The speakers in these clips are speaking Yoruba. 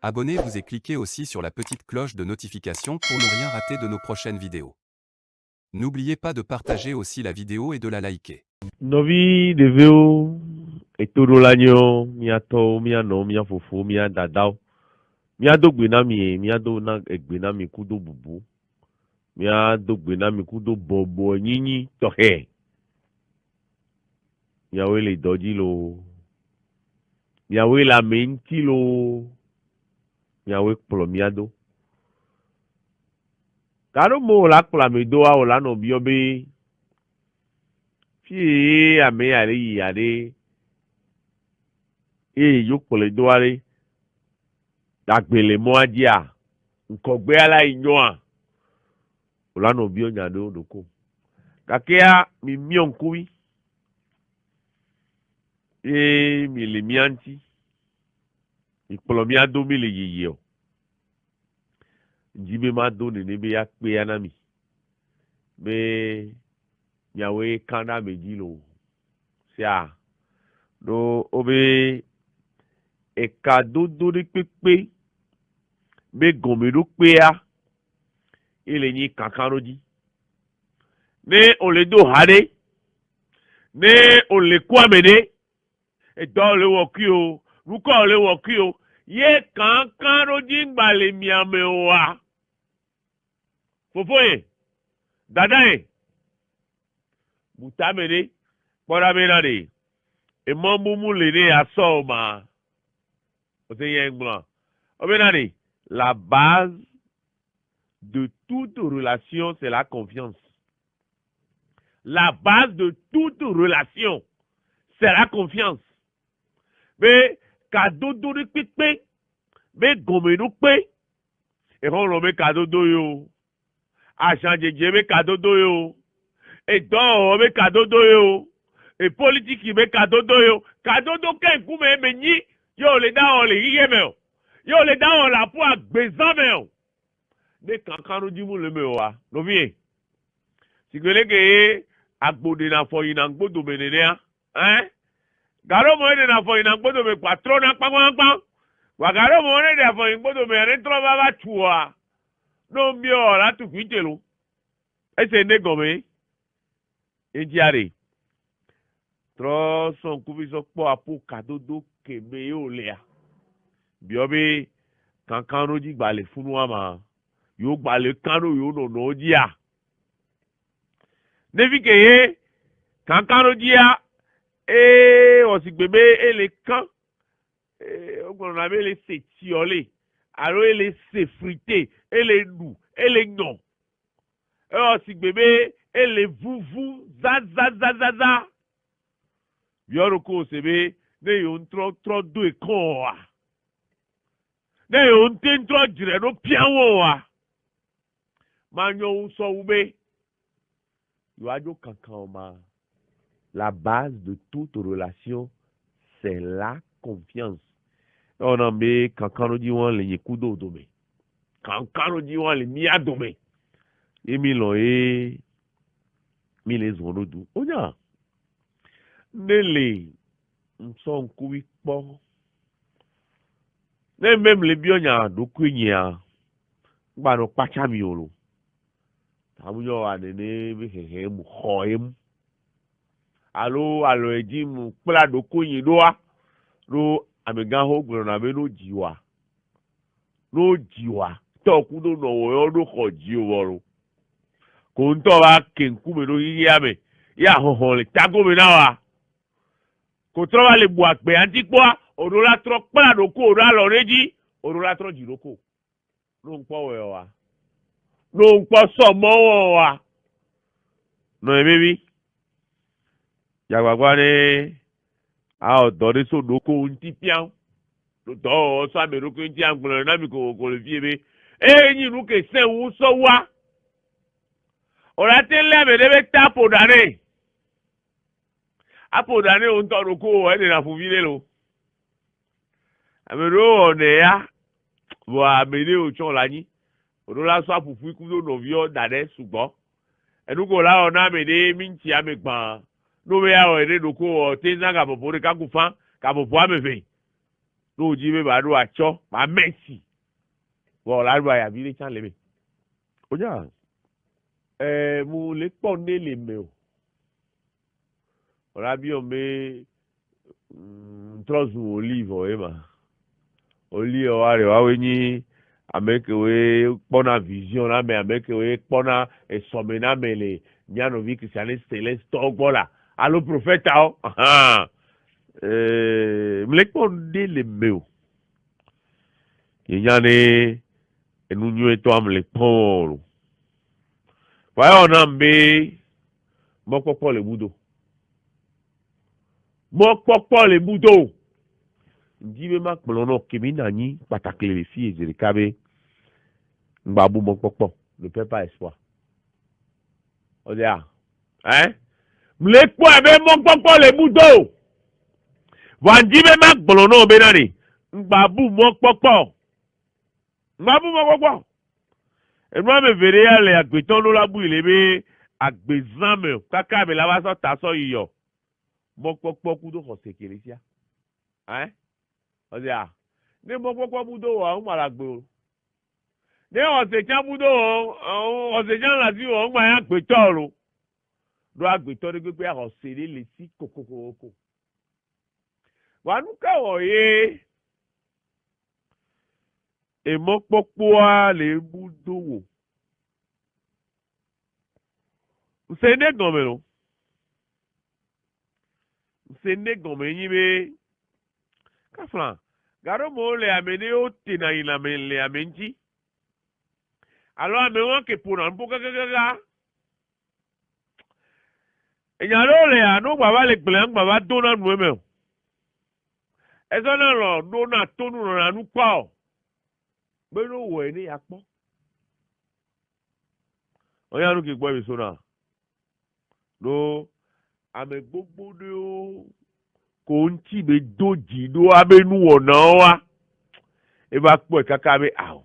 Abonnez-vous et cliquez aussi sur la petite cloche de notification pour ne rien rater de nos prochaines vidéos. N'oubliez pas de partager aussi la vidéo et de la liker. Novi deveo etoro lanyo miato miano mia fufu mia dadao mia do gbenami mia do na egbenami kudo bubu mia do gbenami kudo bobo nyinyi tohe mia wele doji lo mia wela menti lo mia we kplo mia do karo mo la kpla me do a ola no biobe fi ame ale yi ade yo kpole do ale dagbele mo adia nkọgbe ala inyoa olana obi onyado doko kakea mi mionkuwi mi le mianti ikpolo mi ado mi le yeye o njibe ma do nene be ya pe ya na mi be nyawe kanda meji lo sia do obe eka dodo de pepe be gome do pe ya ile nyi kankaroji ne ole do hade ne ole kwamede edo ole woki o ruko ole woki o ye kankaroji ngbale miame wa fofoye dadaye butamede kpọdamena de emọmumu le ne asọ ma o se yẹ ngbọn ọbẹna de la base de toute relation c'est la confiance. La base de toute relation c'est la confiance. Be kadodo de pepe be gomenu pe ehon lo be kadodo yo asanjeje be kadodo yo edon be kadodo yo e politique be kadodo yo kadodo ke nkume me nyi yo le da o le yiye me o yo le da o la po agbezan me o de kankanu dimu le me wa no vie sigeleke agbode na fo yin na gbodo menene a garo mo ede na fo yin na gbodo me patron na pagpagpa wa garo mo ede na fo yin gbodo me re tro baba tuwa no mi o la tu kwitelo ese ne gome ejiare tro son kubi so po apo kadodo keme yo le a bi obi kankanu ji gbale funu ama yo gbale kanu yo no ji a nevi keye kankanu ji a osigbebe ele kan ogbon na be le se ti ole aro ele se frite ele nu ele nyon osigbebe ele vuvu za yoro ko sebe ne yo tro do e kon wa ne yo nten tro jire no piawo wa ma nyon so ube yo ajo kankan ma la base de toute relation c'est la confiance. On a mis kankan di won le yekudo do me kankan di won le mi adome emi lo mi les wonodu onya nele nso nkuwi kpo ne mem le bi onya do kwenya gba no pacha mi oro tamuyo wa ne bi hehe mu khoim alo eji mu kpla do kwenye do a ro amegan ho gboro na be no jiwa to ku do no wo do kho ji woro ko nto ba kenku me do yi ame ya hohon le tago me na wa ko tro wa le bu agbe anti po odo la tro kpla do ko odo alo reji odo la tro jiroko no npo we wa no npo so mo wa no e baby yagbagba ni a ọ̀dọ́ ní sòdòkó ntí pian lọ́tọ̀ ọ̀sọ́ àmẹ́rọ́kọ ntí àgbọ̀nrẹ́ náà mi kò lè fi ebe ẹ̀yìn inú kẹsẹ̀ ń sọ wá ọ̀rọ̀ àti ńlẹ̀ àmẹ́rẹ́bẹ̀ tá àpò dání òun tọ́ lóko ẹ̀dẹ̀ náà fún fílẹ̀ lọ àmẹ́rẹ́ ọ̀nà ẹ̀yà wọ àmẹ́rẹ́ òtsọ̀ lányi òdò lásọ àpòfù ikú tó nọ̀ví ọ̀ dàdẹ́ ṣùgbọ́n ẹ̀dúkọ̀ láwọn náà àmẹ́rẹ́ mi ń tì àmẹ́ gbọ̀n n'obe ya o ere doko o tenza ka popo de kakufa ka popo amefe no ji be ba do acho ba Messi wo la do ya bi le chan le me oja mo le po ne le me o ora bi o me trozu olive e ma oli o are wa we ni ameke we pona vision na me ameke we pona esome na me le nyano vi Christianiste celeste ogbola allo profeta o mle pon de le me o yenyane enu nyu eto amle pon wa ona mbe mo popo le budo njibe ma kpolo no kemi na nyi pataki le fi ezere kabe ngbabu mo popo ne peut pas espoir o dia mle po ebe mo popo le budo wa njibe ma kpolo no be na ni ngbabu mo popo enu ame vere ya le agbeton lo la bu ile be agbezame kaka be la ba so ta so yiyo mo popo ku do ho sekere sia ọdịa ní mọ́pọ́pọ́ búdó wọ̀ ọ́n màràgbé o ní ọ̀sẹ̀já búdó ọ̀sẹ̀já láti wọ̀ ọ́n gbà yà gbẹ̀tọ́ ọ̀rọ̀ ló àgbẹ̀tọ́ ní gbégbé ọ̀sẹ̀ lè sí kòkòkòkò wà nù káwọ̀ yé èmọ́pọ́pọ́ á lè búdó wò ǹsẹ̀ ní gànmẹ̀ lọ ǹsẹ̀ ní gànmẹ̀ yín bẹ́ẹ̀ kaflan garo mo le amene o tina ila me le amenji alo ame won ke puna npo gaga eyan lo le anu baba le gble ngba ba dona nu eme e so na lo dona tonu na nu pa o gbe no wo ni apo o ya nu ki gbo bi so na no ame gbogbo de o kò ń tì mí dòjì ló abẹ́nú ọ̀nà wa ẹ bá pọ̀ kàkà bẹ́ àwọ̀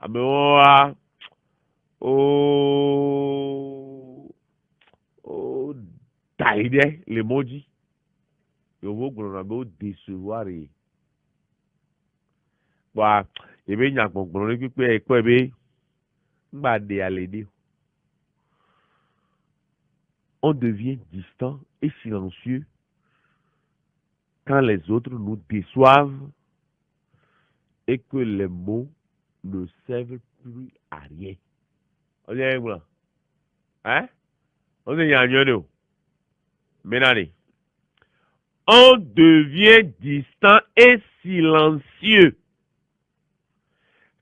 àmì wọn wa ó dàí dẹ́ lè mọ́jí yòówó gbọ̀nà bẹ́ ó dé sòwò rè wá èmi nyà gbọ̀ngbọ̀n ní pípẹ́ ẹ̀kọ́ ẹ̀ bẹ́ ńgbà dé àlè dé on devient distant et silencieux quand les autres nous déçoivent et que les mots ne servent plus à rien. On dit quoi? On dit on devient distant et silencieux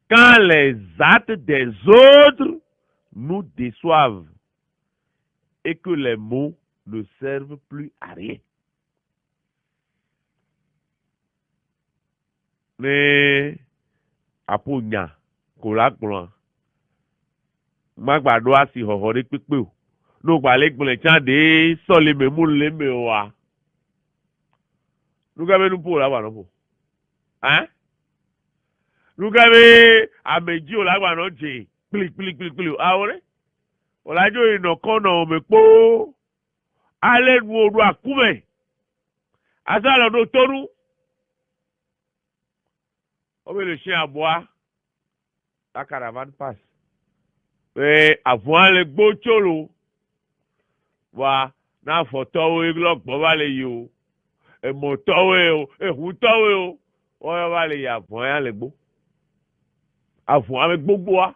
quand les actes des autres nous déçoivent et que les mots ne servent plus à rien. Mais aponya kolakplan magbado asi hoho de pepe o no gbale gbole chande so le memu le me wa nuga be nu po la wa no po nuga be ameji o la wa no je pili awore olajo ìnàkọ́nà òmèpó alẹ́nu oru àkúmẹ̀ asálọ̀dọ̀ tónú ó bẹ lè ṣe àbúá la caravan pass pé àfọ̀n alẹ́ gbó tsoro wa náà fọ̀tọ́wé lọ́gbọ́n bá lè yí o èmọ̀tọ́wé o èhùtọ́wé o wọ́n yọ bá lè yí àfọ̀n yẹn alẹ́ gbó àfọ̀n alẹ́ gbogbo wa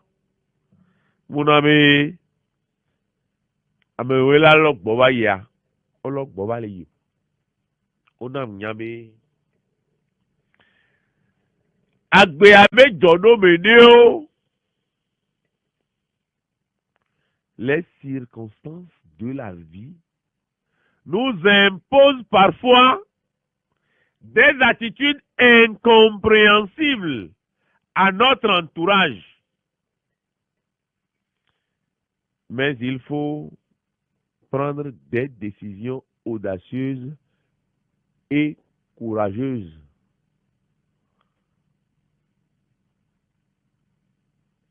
múná mi. Amewe la lɔgbɔ va yia ɔlɔgbɔ va le yi o na nya be agbe abe dzɔɖo me ne o les circonstances de la vie nous imposent parfois des attitudes incompréhensibles à notre entourage mais il faut prendre des décisions audacieuses et courageuses.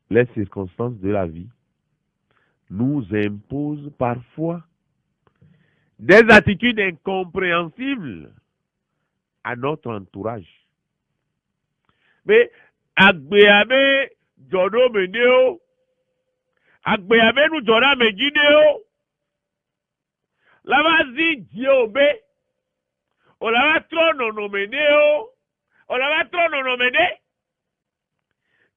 Les circonstances de la vie nous imposent parfois des attitudes incompréhensibles à notre entourage. Mais agbeabe jodo meneo, agbeabe nous joda menjideo, lavazi diobe, o lava trono no meneo, o lava trono no mene,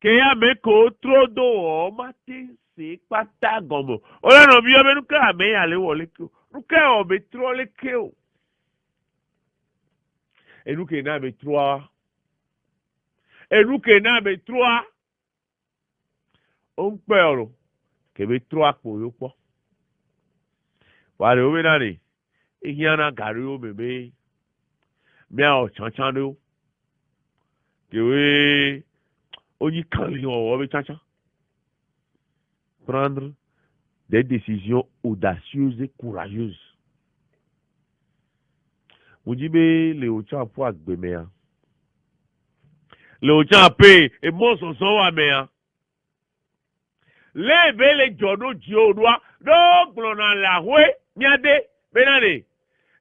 que ya me ko trodo o mate se pata gomo. O la no biyo be nuka me ale wole ko, nuka o be trole keo. Et nous qui n'avons trois. Et nous qui n'avons trois. On peut que nous trois pour nous pas. Voilà, on est allé. Il y en a garé au bébé. Mais on change nous. Que oui, on y calme on va changer. Prendre des décisions audacieuses et courageuses. Vous dites, mais les autres pour agbemer. Les autres paient et moi, son son à mer. Les belles journaux d'Iodois, donc l'on a la rouée, niade, benade.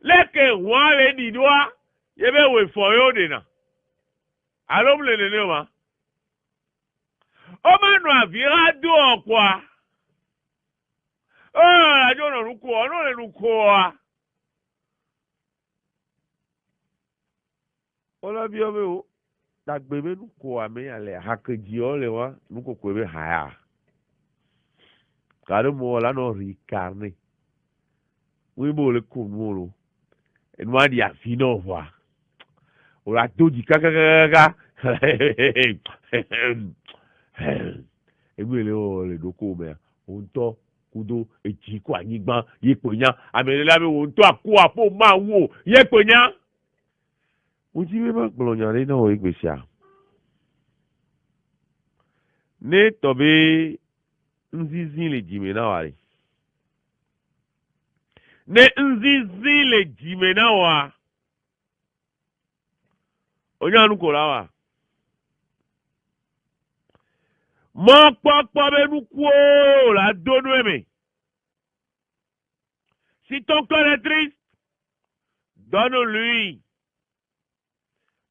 Les que roi les didois, yebe we foyo dena. Alors, le nénéma. Oh, man, nous vira d'eau, quoi. Oh, la journée, nous quoi, non, nous quoi. On a vu, oh, la bébé, nous quoi, mais elle est hakedjio, les wa, nous quoi, mais haya. Car moi, là, non, ricarné. Oui, bon, le coup, molo. Et nous, il y a fino, voir. On a tout dit, kaka. Et oui, le doko, mais, on to, kudo, et chiko, anigban, yekonya, amène-la, mais on to, à quoi, pour ma wo, yekonya. On dit, mais, glognan, non, oui, monsieur. Ne, tobe, nzizi, le jimena, wari. Ne nzizi le jimena wa. Onye anuko la wa. Mon papa benukwo la donne aimé. Si ton cœur est triste, donne-lui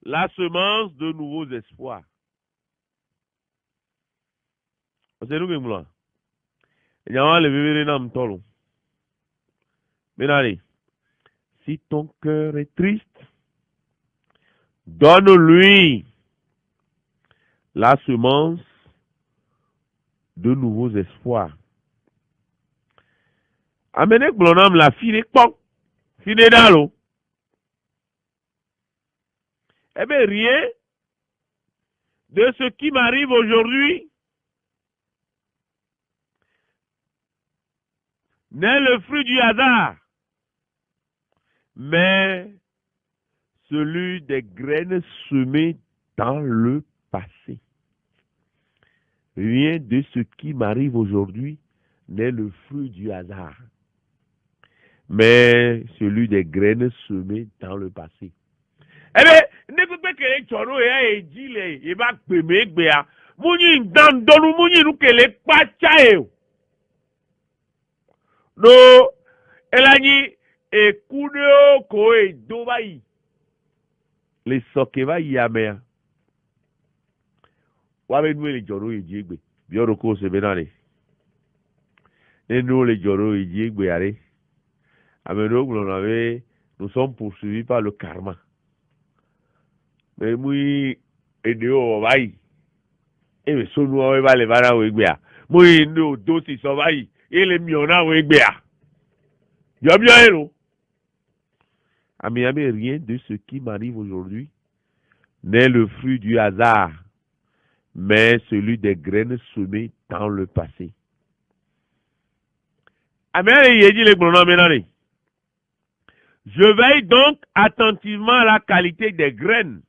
la semence de nouveaux espoirs. C'est nous qui nous l'avons. Il y a un levé dans le tolo. Mais allez, si ton cœur est triste, donne-lui la semence de nouveaux espoirs. Amenez Glonam la fine pok, fine dalo. Eh bien, rien de ce qui m'arrive aujourd'hui n'est le fruit du hasard, mais celui des graines semées dans le passé. Rien de ce qui m'arrive aujourd'hui n'est le fruit du hasard, mais celui des graines semées dans le passé. Eh bien, n'écoute pas que les choro et dit il va pemer gbea. Mouni dans donu mouni nous que les pachae. No, elani e kudo ko e dobai. Les sokeva yamea. Wabe nous les choro et jigbe. Bioroko se benane. Et nous les choro et jigbe allez. Ameno nous sommes poursuivis par le karma. Mais moi, Edeo vai. Et me sonu o va le vara wegbea. Moi no dosi so vai. Et le miona wegbea. Yo bien héros. Ami, rien de ce qui m'arrive aujourd'hui n'est le fruit du hasard, mais celui des graines semées dans le passé. Ami, je veille donc attentivement à la qualité des graines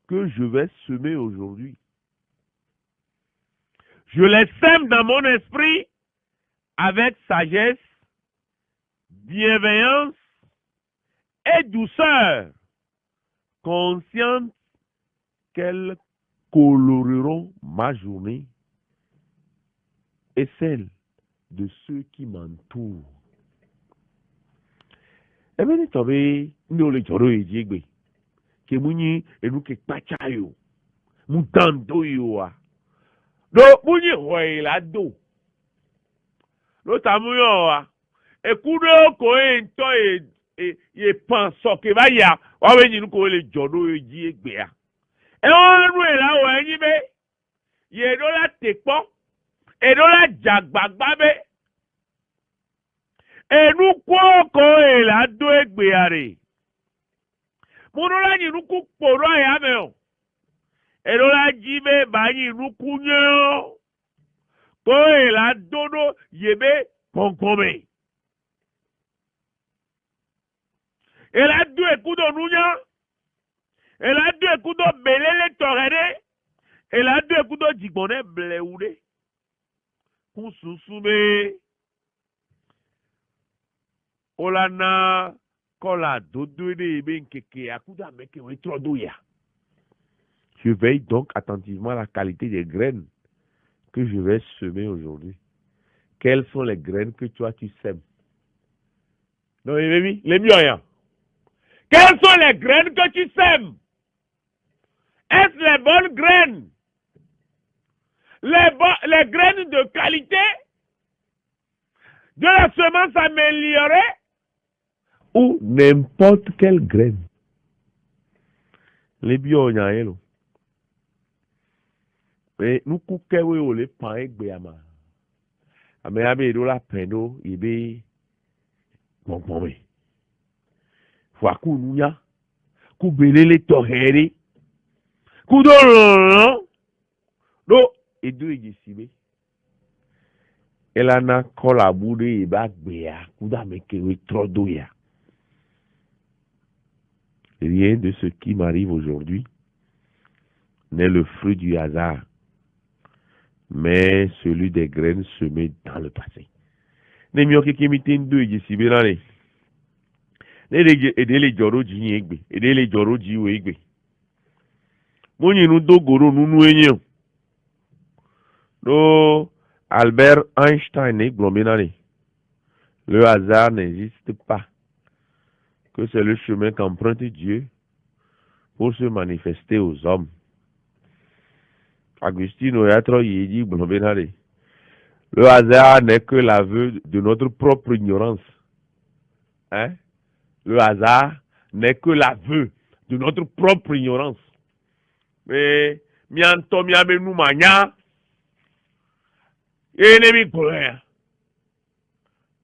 que je vais semer aujourd'hui. Je les sème dans mon esprit avec sagesse, bienveillance et douceur, consciente qu'elles coloreront ma journée et celle de ceux qui m'entourent. Eh bien, nous sommes les choro et jigbe. ke munyi enu ke kpacha yo mu tando yo a do munyi hoi la do lo tamu yo a ekudo ko ento ye pan so ke ba ya wa we nyinu ko le jodo yo ji egbe a e won ru e la wo enyi be ye do la tepo e do la jagbagba be enu ko e la do egbe are munola nyinuku kporo ya me o erola jibe ba nyinuku nyo ko e la dodo yebe konkome ela du ekudo nunya ela du ekudo belele torere ela du ekudo jigbone bleude kususume olana kola dodo de ben keke akuda meke we trodo ya. Je veille donc attentivement à la qualité des graines que je vais semer aujourd'hui. Quelles sont les graines que toi tu sèmes? Non, les mieux rien. Quelles sont les graines que tu sèmes? Est-ce les bonnes graines? Les graines de qualité? De la semence améliorée? Ou n'importe quelle graine? Les bio nyayelo. Mais nous couquons au le pain et béama. Ame abe do la pendo ibe bonbonbe. Fois ku nunya, ku belele toheri, ku do do edu ejisibe. Elana kola bude iba gbea, ku da meke we trodo ya. Rien de ce qui m'arrive aujourd'hui n'est le fruit du hasard, mais celui des graines semées dans le passé. Ne mi oke kimite ndo ejisibe na ne. Edele joro ji egbe, edele joro ji we egbe. Moni nu dogoro nunu enye. No Albert Einstein ne glomenane. Le hasard n'existe pas. Que c'est le chemin qu'emprunte Dieu pour se manifester aux hommes. Agustino Yatro Yedi glomenane. Le hasard n'est que l'aveu de notre propre ignorance. Hein? Le hasard n'est que l'aveu de notre propre ignorance. Mais, mianto miabe nou manya, enemi koya.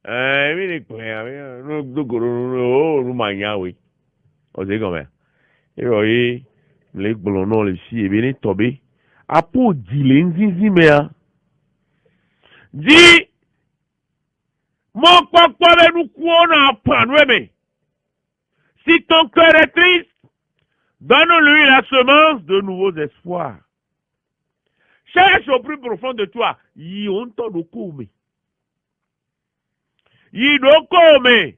Mi koya, nou manya, oui. On sait comment. Et oui, les blonons, les filles, et bien, tombé. Apo di lenzizi mea. Di, mon papa nous kuona panweme. Si ton cœur est triste, donne-lui la semence de nouveaux espoirs. Cherche au plus profond de toi. Yonto dokome. Yidokome.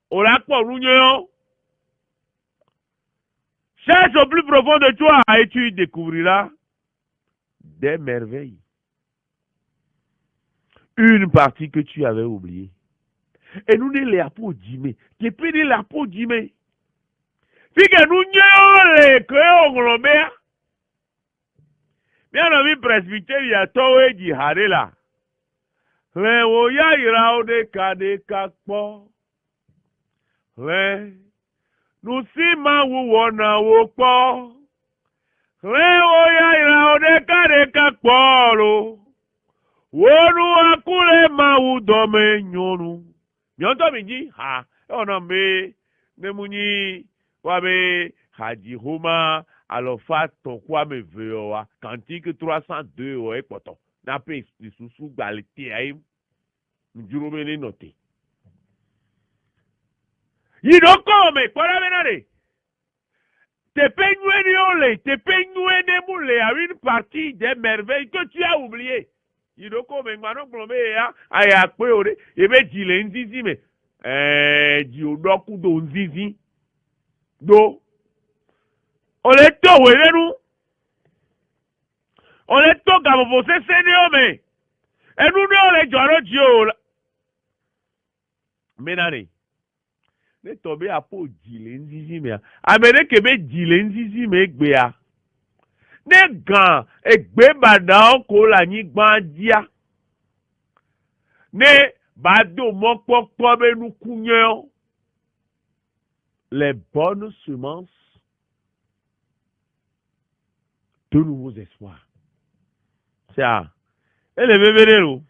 Olakpo runyo. Cherche au plus profond de toi et tu découvriras des merveilles. Une partie que tu avais oubliée. Et nous ne les pas dîmer. Tu peux les pas dîmer. Si que nous n'y que on l'omer. Bien envie presbytère y a towe di harela. Le oya ira de kakpo. Le nous si ma wu wona wo po. Le oya ira de kakpo lo. Wonu akule ma wu dome nyonu. Mionto minji ha ona me nemuni wabe haji homa alofa ton kwa me veoa kantique 302 o ekpoto na pe susu gbaliti ai njuro me ni note yidoko me kwara benare te peignou ni ole te peignou ne moule à une partie des merveilles que tu as oubliées. Yidoko me ngano glombe ya aya pe ore ebe jile nzizi me ji odoku do nzizi do ole to werenu ole to gabo se sene ome enu ne ole joro ji o menare Ne tobe apo jile nzizi me. Amene kebe jile nzizi me gbea. Ne gan egbe bada ko la nyigba dia. Ne bado mokpokpo be nu kunyo. Les bonnes semences de nouveaux espoirs. C'est ça. Et les bébés,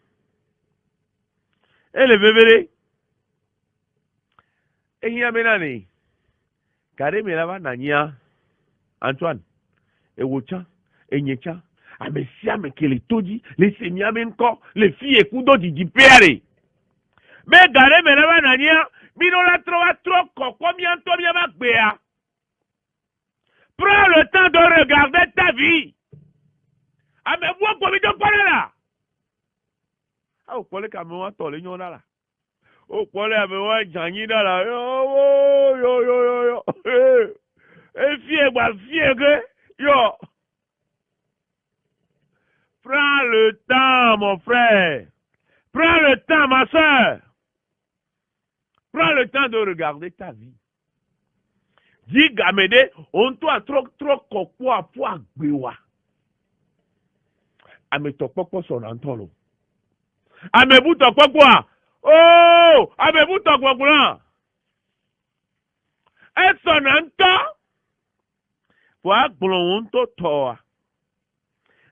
et les bébés. Et il y a maintenant, carré me lava nania, Antoine, et Wocha, et Nyecha, a messia me que les todi, les semia menko, les filles et kudo di pere. Mais carré me lava nania, mino la trova trop, combien to bien ma. Prends le temps de regarder ta vie. Ah, mais vous, comme il parle là. Ah, vous parlez qu'à moi, t'as les gens là. Vous parlez à moi, Jani là. Yo. Et fier, yo. Prends le temps, mon frère. Prends le temps, ma soeur. Prends le temps de regarder ta vie. Dis, Gamede, on doit trop kokwa pour gbewa. Ame tokpokpo son antolo. Ame bu tokpokwa. Oh, ame bu tokpokwa. E son anto. Pour agblon on to toa.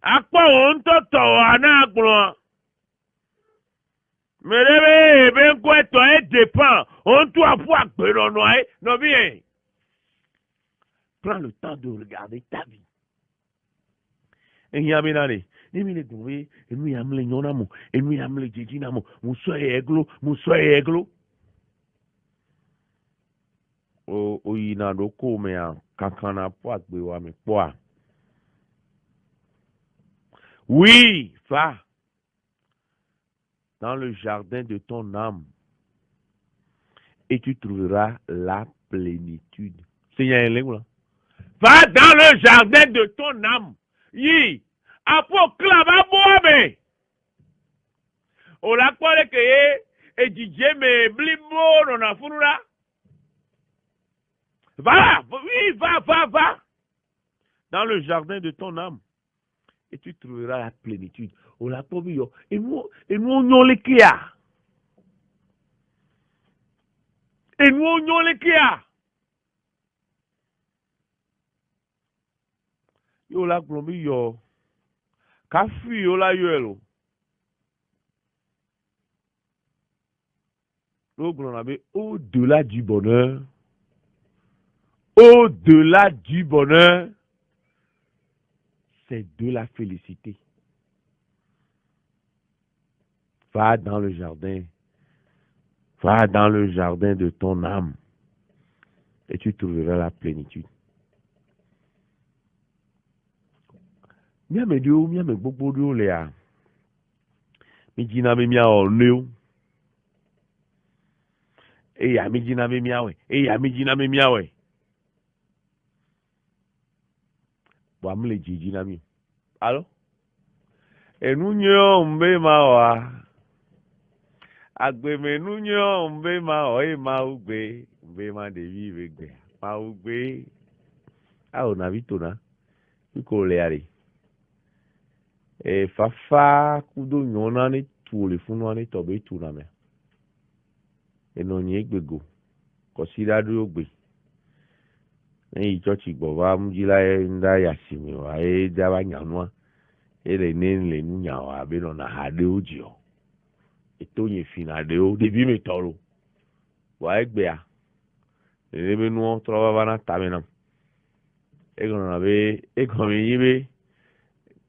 Akpo on to toa na agblon. Mais ben quoi toi dépend. On doit pour gbewa no bien. Prends le temps de regarder ta vie. Et il y a menane, et nous y amle nyonamo, et nous y amle jejinamo, musoye eglo. O yina doko me a kakana poa gbewa me poa. Oui, va dans le jardin de ton âme et tu trouveras la plénitude. C'est y a un là. Va dans le jardin de ton âme. Yi, apo klaba boame. O la kwale ke e DJ me blimbo no na funura. Va, oui, va. Dans le jardin de ton âme. Et tu trouveras la plénitude. O la pobi yo. Et nous on le kia. Et nous on le kia. Yo la glomi yo. Kafi yo la yo. Au-delà du bonheur. Au-delà du bonheur. C'est de la félicité. Va dans le jardin. Va dans le jardin de ton âme. Et tu trouveras la plénitude. Miame dio, miame gbogbo dio lea. Mi jina mi mia o leo. Eya mi jina mi miawe. Wa mle jina mi. Allo? Enunyo mbe mawa. Agbe menunyo mbe mawa e ma ugbe. Mbe ma devi vegbe. Ma ugbe. Ah, na vitona. Iko leari. E fafa kudo nyona ni tu le funu ni tobe tu na me. Eno nyi egbego. Kosira du ogbe. Ni church gbo ba mujila nda yasimi wa e jaba nyanwa. Ele le nyawa be no na hade ojio. Eto yin fina de o debi me toro. Wa egbe a. Le be nu trova bana tamena.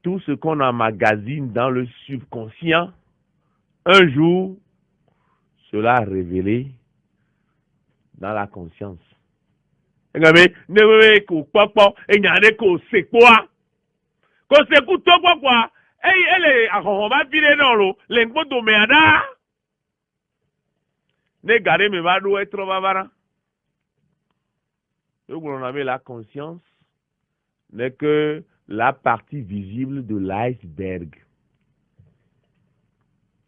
Tout ce qu'on emmagasine dans le subconscient, un jour, cela révélé dans la conscience. La conscience n'est que la partie visible de l'iceberg.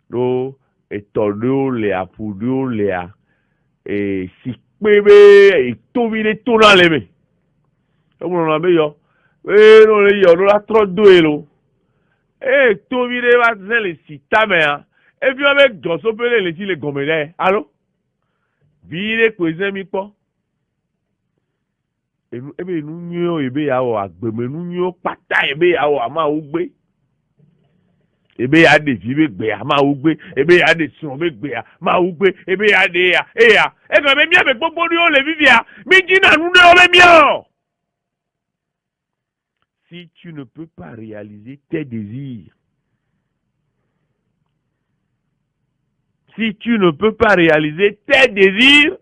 Do etodo le apudo le a e si pébé tóbi de tó náà lé mi. Ọmọ náà bẹ yọ. Non le yọ ló la trop doué lo. Tóbi de wa zẹ́ le si ta mẹ́ ya. Et puis avec Josso Pelé le ti le gomé dẹ́. Allô? Vire kweze mi kpɔ. Ebe nu nyuiwo ebe ya wɔ agbeme nu nyuiwo kpata ebe ya wɔ ama wo gbe. Ebe ya ɖevi be gbe ya ma wo gbe. Ebe ya ɖe srɔ̃ be gbe ya ma wo gbe. Ebe ya ɖe ya eya. Ega be mia be gbogbo ɖiwo le vivia. Mi dzina nu ɖewo be mia. Si tu ne peux pas réaliser tes désirs, si tu ne peux pas réaliser tes désirs,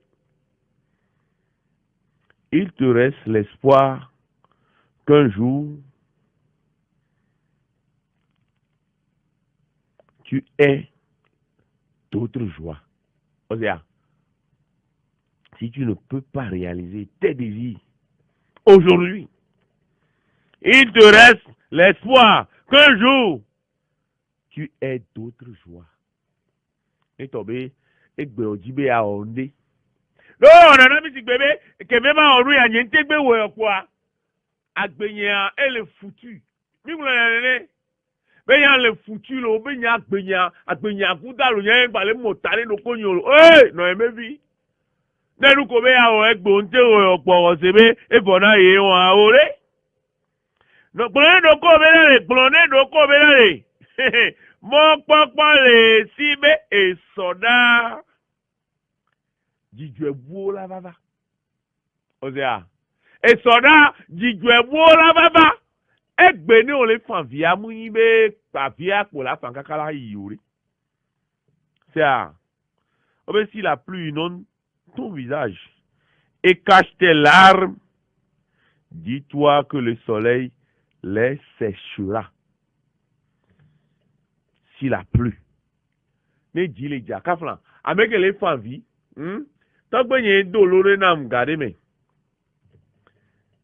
il te reste l'espoir qu'un jour, tu aies d'autres joies. Osea, si tu ne peux pas réaliser tes désirs aujourd'hui, il te reste l'espoir qu'un jour, tu aies d'autres joies. Et tombé, et gbe a ondé. Non, on a mis bébé, que même en rue, il y a une tête de quoi. Agbenya, elle est foutue. Même l'année, ben y a le foutu, le ben y a agbenya, kouda, le yen, par les motards, le cognolo. Eh, non, mais vie. N'est nous comme à on est bon, pour sebe, et bon, et on a oré. Non, prenez nos combinés, prenez nos combinés. Mon papa les cibe et soda. Dijwe bo la baba. Osea. Et soda, dijwe bo la baba. Et bene on les fan via mouibe, pa via pour la fan kakala yuri. C'est ça. Si la pluie inonde ton visage et cache tes larmes, dis-toi que le soleil les séchera. S'il a plu. Ne dit les gars, kaflan, avec les femmes vie, tant que y a dolore nam gade me.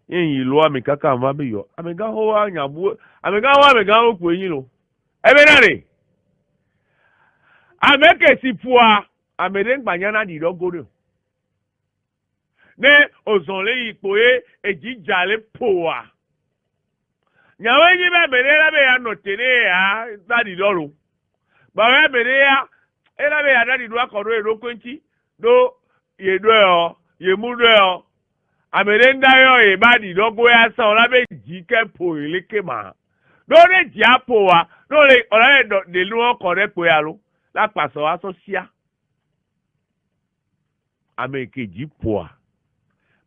Yin lo ami kaka ma be yo. Amega ho wa nyabu, amega wa amega ho ku yin lo. Ebe na re. Ameke si pua, amede gbanyana di dogodo. Ne ozonle ipoe ejija le poa. Nyawe yi be mere la be ya notene ya dadi lolo. Ba we mere ya e la be ya dadi do akoro e do kwenti do ye do yo ye mu do yo amere nda yo e ba di dogo ya sa ola be ji ke po ile ke ma do le ji apo wa do le ola le de lu okore po ya lo la paso aso sia ameke ji po a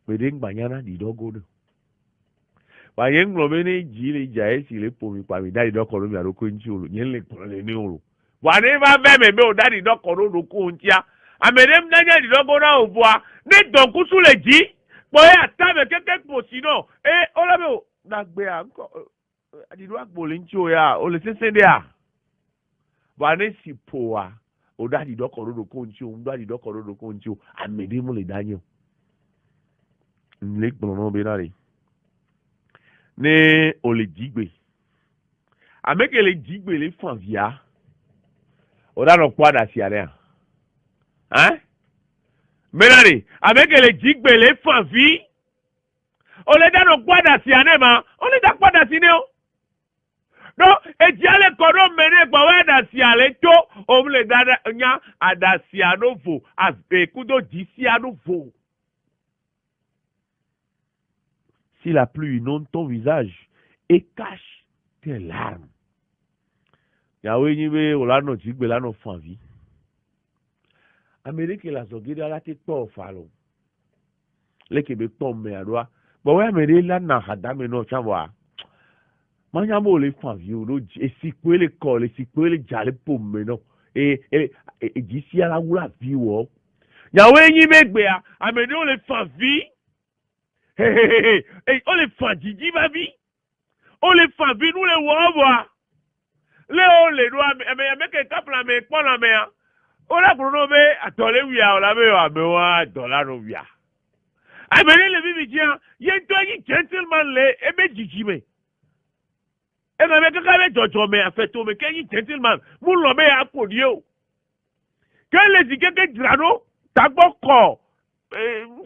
mere ngbanyana di dogo do ba yen nglo be ni ji le ja e si le po mi pa mi dadi dokoro mi aroko nchi olo yen le po le ni olo wa ni ba be me be o dadi dokoro ro ko ntia amere mnanya di dogo na obua ni donku su le ji po ya ta me keke po sino ola be o na gbe anko adi do agbo le nchi o ya o le sese de a wa ni si po wa o dadi dokoro ro ko nchi o dadi dokoro ro ko nchi o amere mo le danyo nle gbon no be na re ne o le jigbe ameke le jigbe le fan via o da no kwada si are hein menari ameke le jigbe le fan vi o le da no kwada si ane ma o le da kwada si ne o no eji ale kodo mene gba wa da si ale to o le da nya ada si anovo as be kudo ji si anovo. Si la pluie inonde ton visage et cache tes larmes. Yahweh nibe olano jigbe lano fanvi. Amérique la zogide ala te to falo. Leke be to me adwa. Bo we Amérique la na hadame no chawa. Manya mo le fanvi o do esikwe le ko le sikwe le jale pomme no. Jisi ala wula vi wo. Yahweh nibe gbe a Amérique le fanvi. Hey, on les fait Didi Babi. On les fait vi nous les voix. Léo les doigts mais que cap la mais pas la mer. On a pronommé à tolé oui à la mer à dollar no via. Amene le bibi tiens, y a toi qui gentleman le et be Didi me. Et ma mec ka be jojo me a fait to me que gentleman, mou lo me a podio. Que les dike que drano, tagbo ko.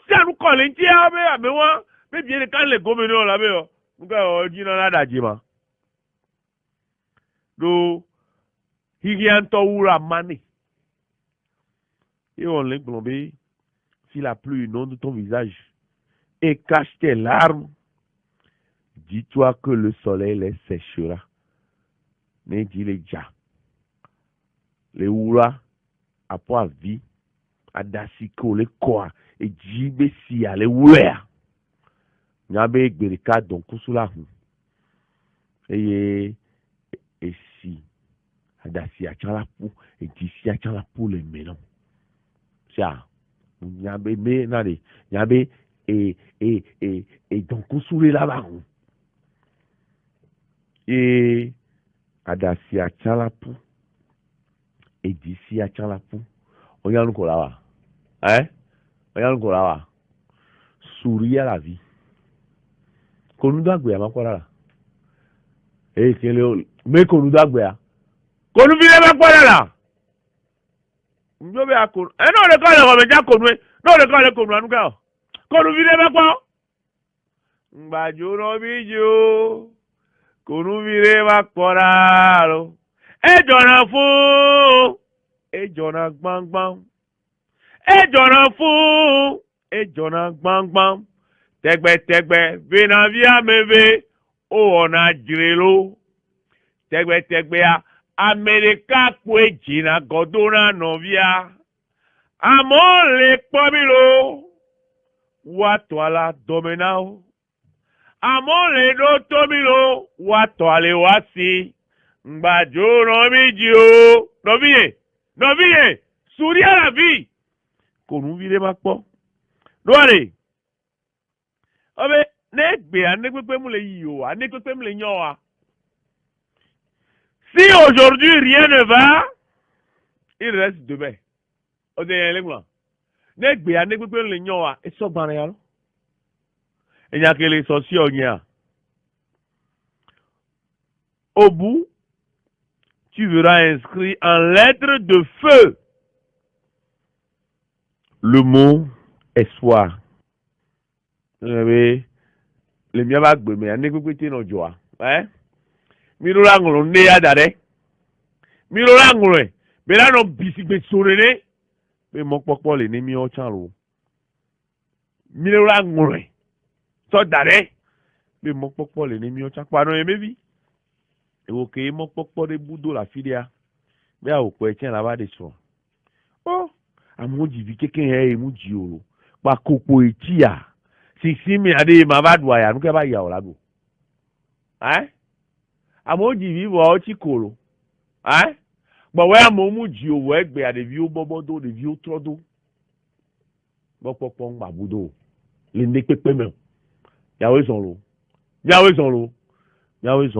sianu kɔle ŋuti ya be amewa be bie ɖeka le gome ne la be yɔ nuka yɔ dzi na da dzi ma ɖo hihiãtɔ wu la mane et on l'inclombe si la pluie inonde ton visage et cache tes larmes, dis-toi que le soleil les séchera. Ne dit les ja. Les oula, à poa vie, à dasiko, les quoi, et jibe si à les oula. Nyabe gberika donc kusula. Et si, à dasi à chalapu, et d'ici à chalapu les melons. Ça. Nyabe me nade nyabe et donc kusule là-bas et adasi achalapu et d'ici achalapu oyan ko là oyan ko là sourire à la vie konu dagbe ma ko là kele me konu dagbe a konu bi le ma ko là njobe akonu no le ko le ko me ja konu no le ko le konu anu ka konu bi le ma ko ngbajo no bi jo konu bi le ma ko raro jona fún jona gbangban jona fún jona gbangban tegbe vina via meve o ona jirelo tegbe a America kwe jina godona novia amole pomilo watwala domenao amole do tomilo watwale wasi ngbajo nomijio novie suri à la vie konu vile makpo doare obe negbe anegbepe mu le yiyo anegbepe mu le nyowa. Si aujourd'hui rien ne va, il reste demain. On est là. Negbe ya negbe le nyowa e so ban ya lo. Enya kele so si onya. Au bout, tu verras inscrit en lettres de feu le mot espoir. Le mia ba gbe me anegbe te no joa. Miro langolo ne ya dare miro langolo be la no bisigbe sorene be mo popo le ni mi o chanlo miro langolo so dare be mo popo le ni mi o chapa no emebi e wo ke mo popo de budo la filia be a o ko e chen la ba de so amoji vi keken he mu ji oro pa kopo eti ya sisi mi ade ma ba dua ya nu ke ba ya o lago amoji vivo ochi koro but we amomu ji owo egbe ade vi o bobodo de vi o trodo popo ngba budo le ne pepe me yawe son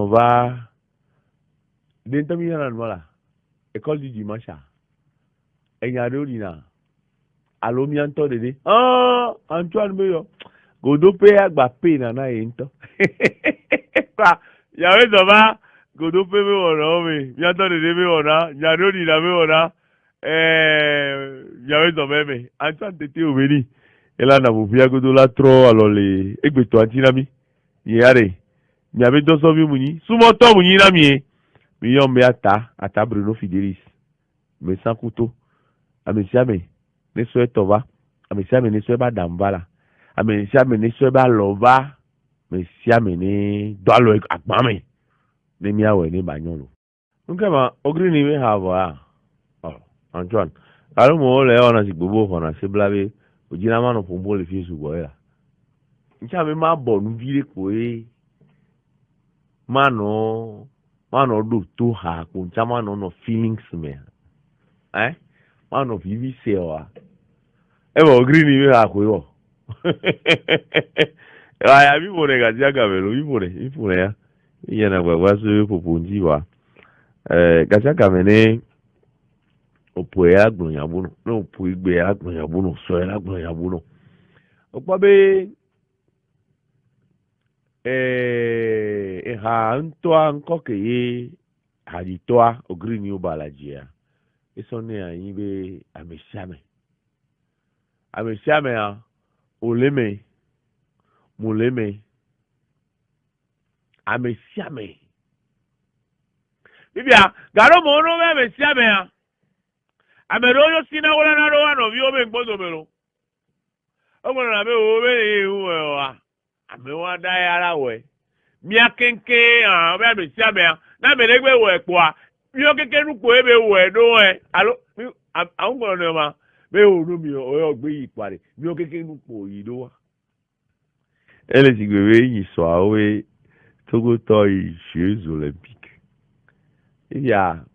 va den tami na mala école du dimanche enya do dina alomi anto dede Antoine meyo godo pe agba pe na ento yawe son va godo pe me wona me bientôt de me wona nyado di na me wona yawe son me Antoine tete obedi ela na bufia godo la tro alors le egbeto antinami yare mi ave do so bi munyi sumo to munyi na mi yo me ata Bruno Fidelis me sans couteau amesiame ne so etova amesiame ne so ba dambala amesiame ne so ba lova mesiame ne dolo agbame ne mi awe ni banyolo nkema ogri ni we have Antoine alo mo le ona si gbogbo fona se blabe ojina ma no pombo le fi sugo ya ncha me ma bo nu vire ko mano do to ha ko ncha ma no feelings me mano vivi se wa bo ogri ni we ha ko yo ya vivo ne gazia gamelo vivo ya yana gbagba so popo nji wa gazia gamene opo ya agbon yabuno no opo igbe ya agbon yabuno so ya agbon yabuno opo be ha ntoa nkoke ye haditoa ogri ni obalajia eso ne ayin be amesiame amesiame ya oleme moleme amesiame bibia garo mo no be amesiame ya amero yo sina wala na ro no bi o be gbodo mero o na be o be hu wa amewa da yara we mi akenke a be amesiame ya na meregbe wo epo a mi o keke nu ko ebe wo edo alo awon gboro no ma be o nu mi o gbe yi pare mi o keke nu po yi do wa ele ti gbe yi so awe Togo to yi Jeux Olympiques ya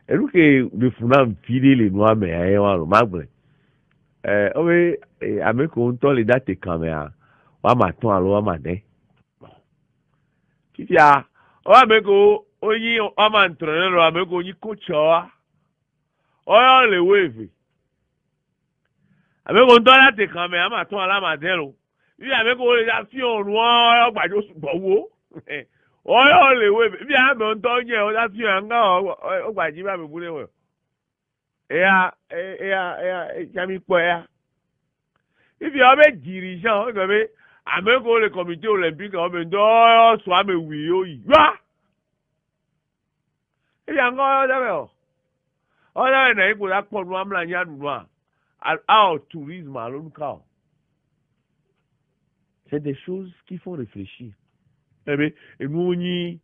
eruke be funa mfiri le no ame aye wa ro magbre owe ameko nto le date kamera wa ma ton alo wa ma de kifia o ameko oyi o ma ntrone lo ameko oyi coach o le wave ameko nto date kamera ma ton ala ma de lo bi ameko o le da fi orun o gbajo gbowo oyo le we bi a me nto nye o da fi anga o gbaji ba me bule we ya jami po ya ifi o be jiri jan o go be ameko le comité olympique o be ndo so ame wi o yi wa ifi anga o da be o da na ipo da po nu amla nya nu a tourisme à l'ONCA. C'est des choses qui font réfléchir. Et nous, qui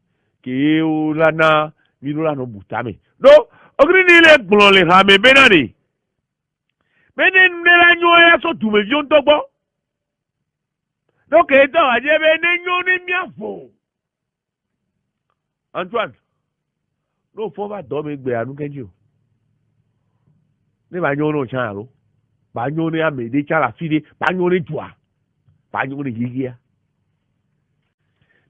est là, nous l'avons boutame. Donc, on dit les blancs, les rames, benani. Mais nous l'avons sur tout, mais vions bon. Donc, étant à dire, nous bien faux. Antoine, nous faut pas dormir, nous qu'est-ce que nous n'avons pas de Bagno à me décharger la fille, bagno de toi, bagno de gigia.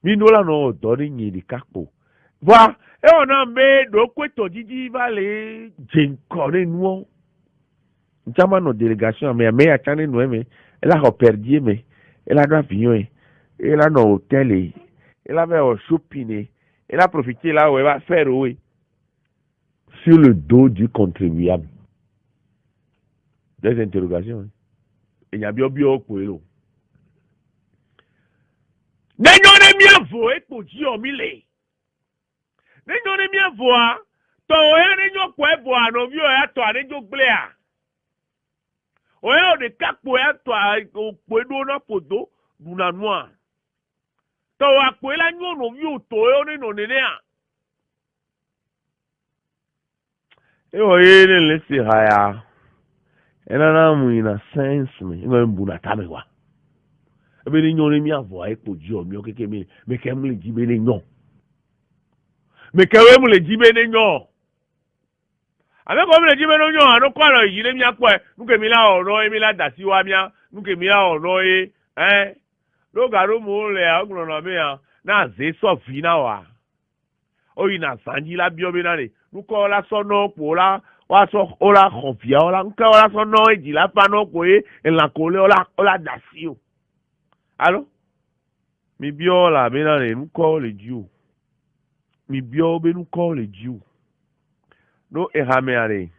Minola no donné ni de capo. Voilà, et on a mis de quoi ton Didi va les j'encorde nous. Nous nos délégations, mais à Tchané nous, mais elle a perdu, mais elle a d'avion, elle a nos hôtels, elle avait au shopping, elle a profité là où elle va faire, oui, sur le dos du contribuable. Des interrogations. Il y a bien pour eux. N'ayons bien voé pour Dieu mille. N'ayons bien voir. Toi, n'ayons quoi voir. Nos vieux à toi, n'ayons bléa. Oye, de cap pour toi, au poids na poto, nous na noir. Toi, à quoi la nous, nos vieux, toi, on est non néa. Et oye, laissez raya. Elle a un sens, mais il a un bon atamewa. Et bien, nous avons mis à voir pour Dieu, mais quand même, les djibés non. Mais quand même, les djibés non. Avec comme les djibés non, nous quoi, il est mis à quoi? Nous que mila ono, et mila dasiwa mia, nous que mila ono, hein? Nous gardons mon lait, on a mis à na zeso fina wa. Oh, il n'a sandi la bioménale. Nous quoi la sonne pour la. Wa so ola confia ola nka ola so no e di la pa no ko e la kole ola dasio allo mi bio la be na le nu ko le jiu mi bio be nu ko le jiu no e ha me are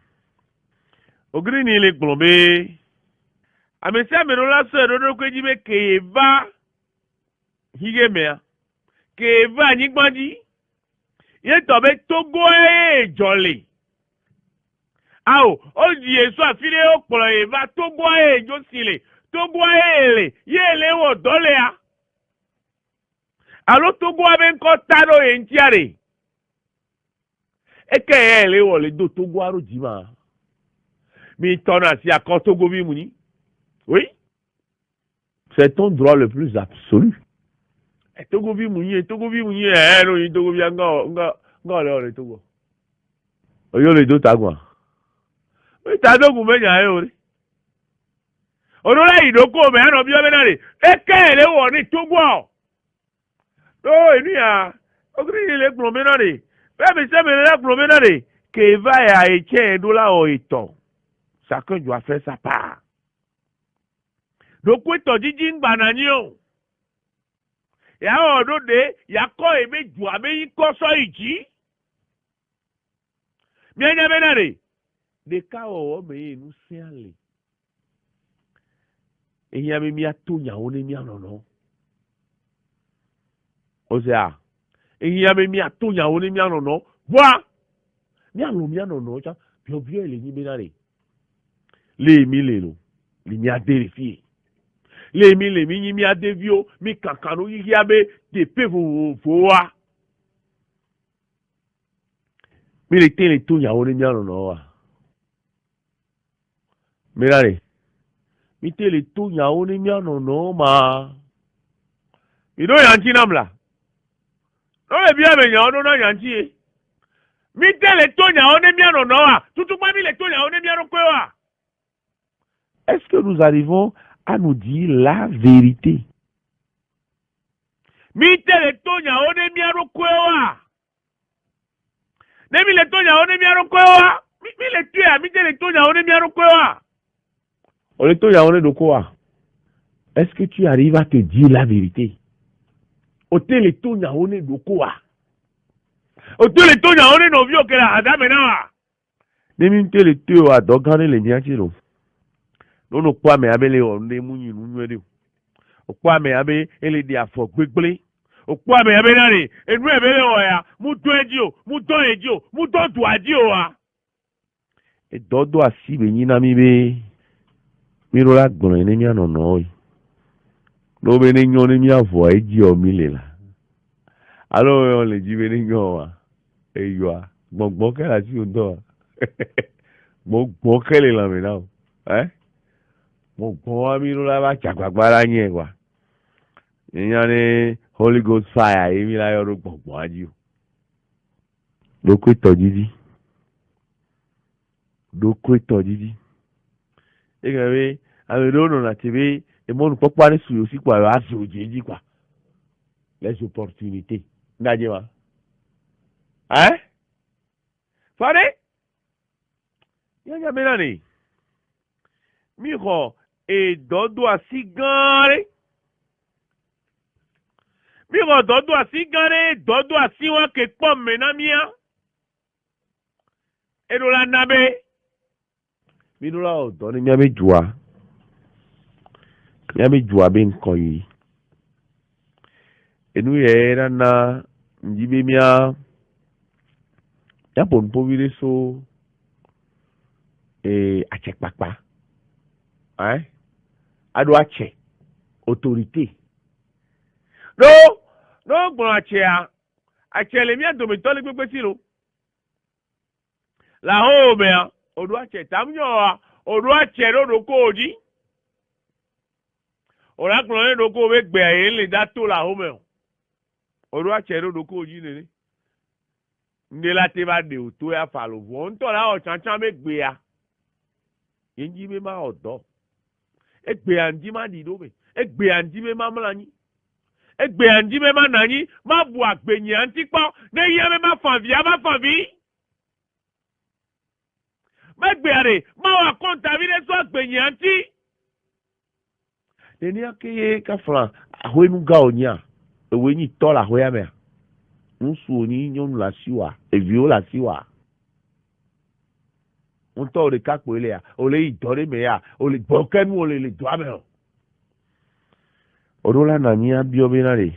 ogri ni le glombe amesi amero la so do ko ji be ke va hige me ke va ni gbadi ye to be togo e jolly. Ah, oh, Dieu, soit filé au point, va tout boire, Josile, tout boire, yele ou dolea. Alors, tout boire, ben, cotado, et tiare. Et que elle est où les deux tout boire au dimanche. Mais ton assis à Kotogo Bimouni. Oui. C'est ton droit le plus absolu. Et Togo Bimouni, elle, Togo Bianga, le Togo. Yo, les deux tagouas. Tadogu menya yori. Onola idoko me ano bio benare. Ekele wo ni tugwo. Do eniya. Ogri le gbo benare. Be se me le gbo benare. Que va ya eche dola o ito. Chacun doit faire sa part. Donc to jiji ngba na ni o. Ya odo de ya ko ebe ju abe ko so iji. Mienya benare. De ka o me nu siale ehia me mia to nyawo ne mia no o se a ehia me mia to nyawo ne mia no boa mia lo mia no cha bio ele ni be na le mi le lo li mi ade fi le mi ni mi ade vio mi kankano yi abe de pe vo wa mi le te le to nyawo ne mia no wa mi la re mi te le to nyawo ne mia no ma mi do yanchi namla no le bia me nyawo no yanchi mi te le to nyawo ne mia no wa tutu pa mi le to nyawo ne mia no wa. Est-ce que nous arrivons à nous dire la vérité? Mi te le to nyawo ne mia no wa. Ne mi le to nyawo ne mia no wa. Mi le tue mi te le to nyawo ne mia no wa. O le to nyawo ne do wa. Est-ce que tu arrives à te dire la vérité? O te le to nyawo ne do wa. O te le to nyawo ne no vi o ke la adame na wa. Ne mi te le to wa do gane le nya chiro. No no kwa me abele o ne mu yin nu ede. O kwa me abe ele di afo gbegble. O kwa me abe na ni enu ebele o ya mu do eji o, mu do eji o, mu do du aji o wa. E dodo asi be yin na mi be mi ro la gbon ni mi ano no yi. No be ni nyon ni mi afo eji o mi le la. Alo o le ji be ni nyon wa. E yo a gbon ke la ti o do. Gbon ke le la mi na o. Mo gbọ́n wá mi ló lábá ṣàgbàgbára yẹn wà ìyẹn ní Holy Ghost fire èmi láyọ̀ ló gbọ̀ngbọ̀n ájú lókè tọ̀ jíjí ẹgbẹ́ bí àwọn èdè ònà àti bí ìmọ̀nù pọ́pá ní sùúrù sípò àrò àti òjì èjì pa les opportunités ńdájẹ́ wa fọ́dé yẹn jẹ́ mi náà ni mi kọ́ èdọ́dọ́ àti gan-an mi kọ́ dọ́dọ́ àti gan-an dọ́dọ́ àti wọn kè pọ̀ mẹ́ná mìíà èdò la nàbẹ́ mi ló la ọ̀dọ́ ni mi àbẹ́ jùwà bẹ́ nǹkan yìí ẹnu yẹ nana njíbẹ́ mìíà yàpọ̀ npọ́wílẹ̀ so àtsẹ̀kpàkpà ado atsẹ̀ autorité no gbọ́n atsẹ̀ lèmi àdòmítọ́ lé gbégbé sí lo làhó mẹ́à odò atsẹ̀ tàmíyàn wa odò atsẹ̀ lódò kóòdì òràkùnrin lódò kóòdì bẹ́ gbẹ̀ yẹn lè dá tó làhó mẹ́à odò atsẹ̀ lódò kóòdì nìyẹn ndé la tẹ́ bá dé òtó ya fà lò fún ntọ́ la ọ̀ tsantsan bẹ́ gbé ya yẹn jí bẹ́ má ọ̀dọ́ egbe anji ma di do me egbe anji me ma mla nyi egbe anji me ma nanyi ma bu agbenyi anti po ne ye me ma favi ma gbe are ma wa konta bi de so agbenyi anti deni akeye ka flan ahoe nu ga onya ewe nyi to la hoya me nsu oni nyonu la siwa evio la siwa on tọ́ le kápò ilé ya o lè ìdọ́rẹ́ mẹ́ ya o lè gbọ́ kẹ́nu o lè dọ́ àmẹ́ o. Ọdún lánàá ní abíọ́bí náà rè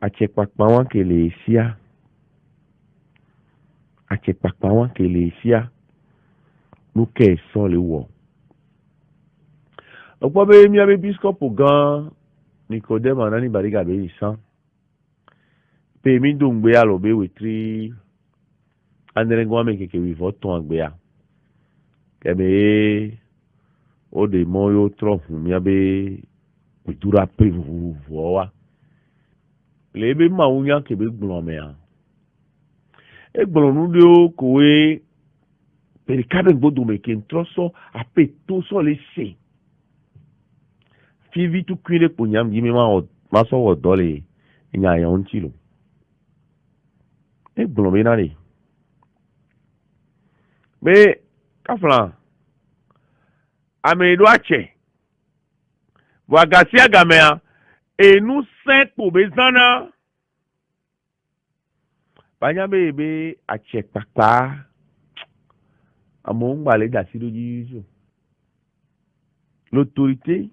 àtsẹ̀pàpà wọn kèlè síá lókè sọ lè wọ̀. ọ̀pọ̀ bẹ́ẹ̀ mi abẹ́ bísíkọ́pù gan-an Nikodema náà ní Bariga bẹ́ẹ̀ yìí sàn pé mi dùn gbé alọ̀ bẹ́ẹ̀ wẹ̀tírì anẹ́rẹ́gbọ́n mi kèké wìfọ́ tán àgbẹ̀ ya. Kẹ̀mẹ́ ó de mọ́ yóò trọ̀ fún mi abẹ́ kùtùrà pé fùfùfù wa. Lèébé máa ń yá kébé gbọ̀n mẹ́ à. E gbọ̀n nu de o kòwé pèrèkádé gbọdọ̀ mẹ́ kí n trọ́ sọ àpè tó sọ lè sè. Fífi tó kí lè pò nyàm yìí mi máa sọ̀wọ́ dọ́lé ìyá àyàn ń tì lò. E gbọ̀n mi náà rè. Bẹ́ẹ̀ kafla amedo ache wagasi agamea enu sepo bezana banya bebe ache papa amon gbale dasi loji l'autorité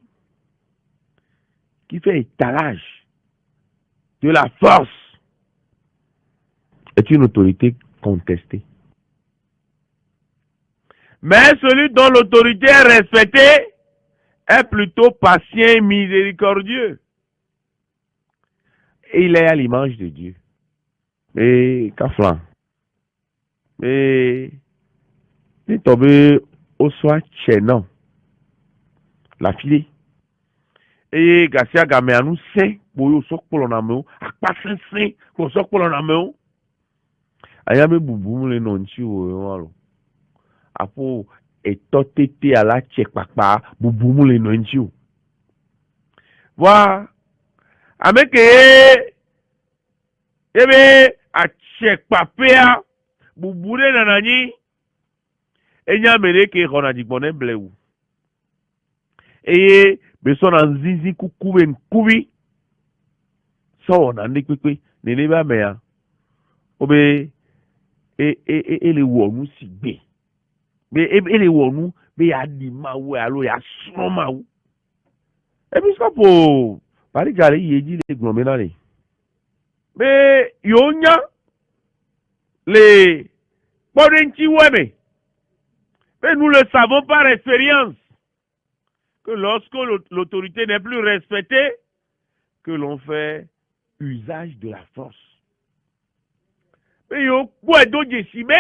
qui fait étalage de la force est une autorité contestée. Mais celui dont l'autorité est respectée est plutôt patient et miséricordieux. Et il est à l'image de Dieu. Mais, Kaflan, mais, il est tombé au soir tchénan, la fille. Et Garcia Gaméanou, c'est pour yo sok pour l'onameo, à pas c'est pour sok pour l'onameo. Ayame boubou le nonchi ou alo. Apo etotete à la tchèque papa, boubou le nonchi ou. Voilà. Ameke ebe a tchèque papa, boubou le nanani. Enya mere ke kona dikbonen ble ou. Et beson an zizi kukuben kubi so on an dikwe nene ba mea obe ele wonu si be ele wonu be ya di ma we alo ya so ma ou e bi so po pari gari yeji le glomena le be yonya le podenti weme mais nous le savons par expérience que lorsque l'autorité n'est plus respectée, que l'on fait usage de la force. Mais yo quoi d'autre décimé?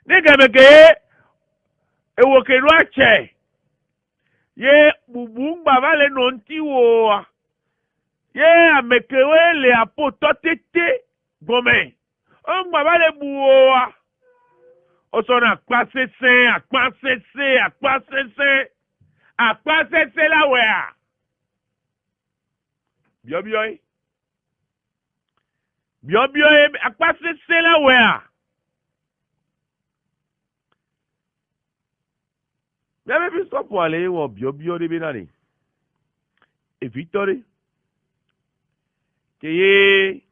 N'egameke e wokelwa che. Ye bubung baba le nonti wo. Ye amekewe le apototete gome. On baba le buo. O son akpasese, akpasese, akpasese. Akpasese la wea. Biobioy. Biobioy, akpasese la wea. Y'avait vu ça pour aller au biobio de Benani. Et Victor, qui est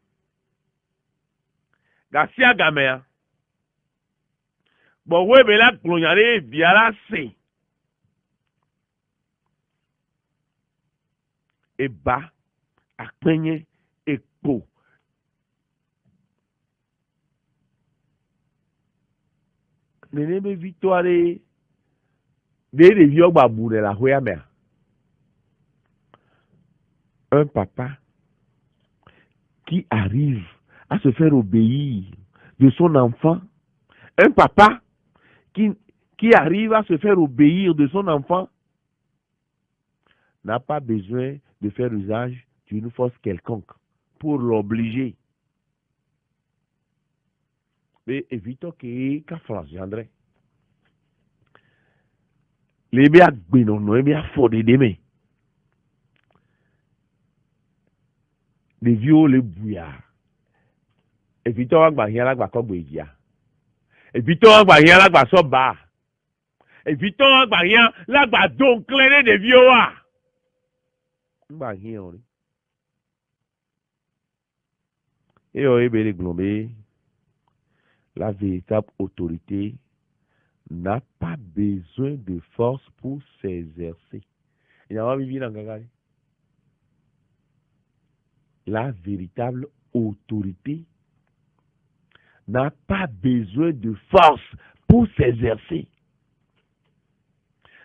Garcia Gamea. Bon, ouais, mais là, pour y aller, via la C. Et bas, à peigner et peau. Néné victoire des vieux babou de la rue mère. Un papa qui arrive à se faire obéir de son enfant. Un papa qui arrive à se faire obéir de son enfant n'a pas besoin de faire usage d'une force quelconque pour l'obliger. Mais évitons qu'à France, André. Les biens non, les biens fort de demain. Les vieux, les bouillards. Évitons à Bahia la Bacoboïdia. Évitons à Bahia la Basoba. Évitons à Bahia la Badon clairé des vieux. Et on est globé. La véritable autorité n'a pas besoin de force pour s'exercer. Il y a pas vivre dans Gagari. La véritable autorité n'a pas besoin de force pour s'exercer.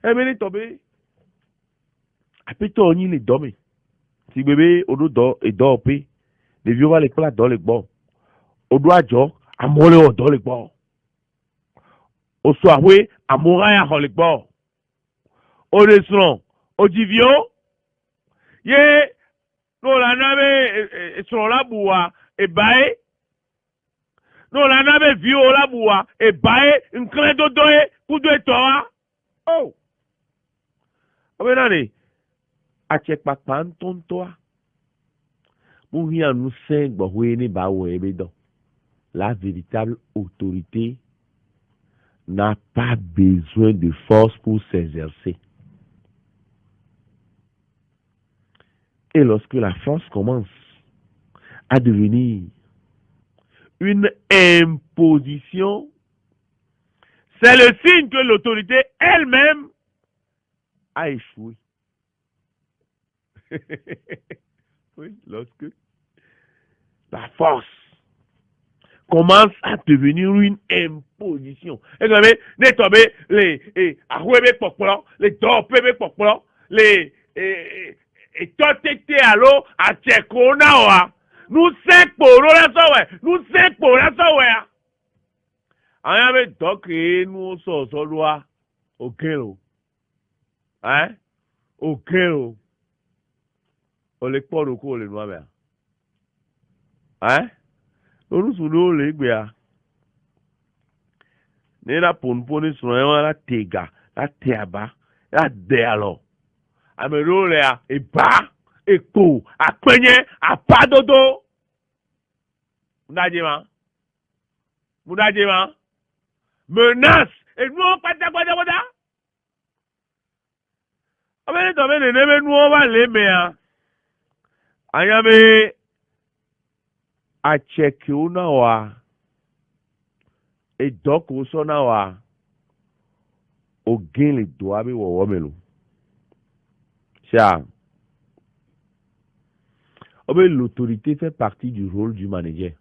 Eh bien, il est tombé. Après, tu as les dormir. Si bébé, on doit et dort, les vieux vont les plats dans les bons. On doit dire, à mourir dans les bons. Au soir, oui, à mourir dans les bons. Au restaurant, au divio, yé, nous la nave, sur la boua, et baé. Nous la nave, vieux la boua, et baé, une clé d'odoé, pour deux toi. Oh! Ah, allez. A check pas ton toi. Nous cinq, la véritable autorité n'a pas besoin de force pour s'exercer. Et lorsque la force commence à devenir une imposition, c'est le signe que l'autorité elle-même a échoué. Oui, lorsque la force commence à devenir une imposition. Et vous savez, les tombés, les ahouébé pokpolo, les dopébé pokpolo, les totété à l'eau, à tchèkonawa. Nous cinq pour la soirée, nous cinq pour la soirée. On avait donc nous sommes loi au kilo. Hein? Au kilo. On les porte au cou, les noirs. Hein? Nous sommes les gars. Ne la ponpone sono la tega, la teaba, la dealo. Amerole a e ba, e ko, a penye, a padodo. Mudajema. Mudajema. Menace. Et nous, pata. Amene to mene nebe nous va le mea. Ayame a cheki una wa. Et donc au sona wa. O gain les doigts be wo melo. Ça. L'autorité fait partie du rôle du manager.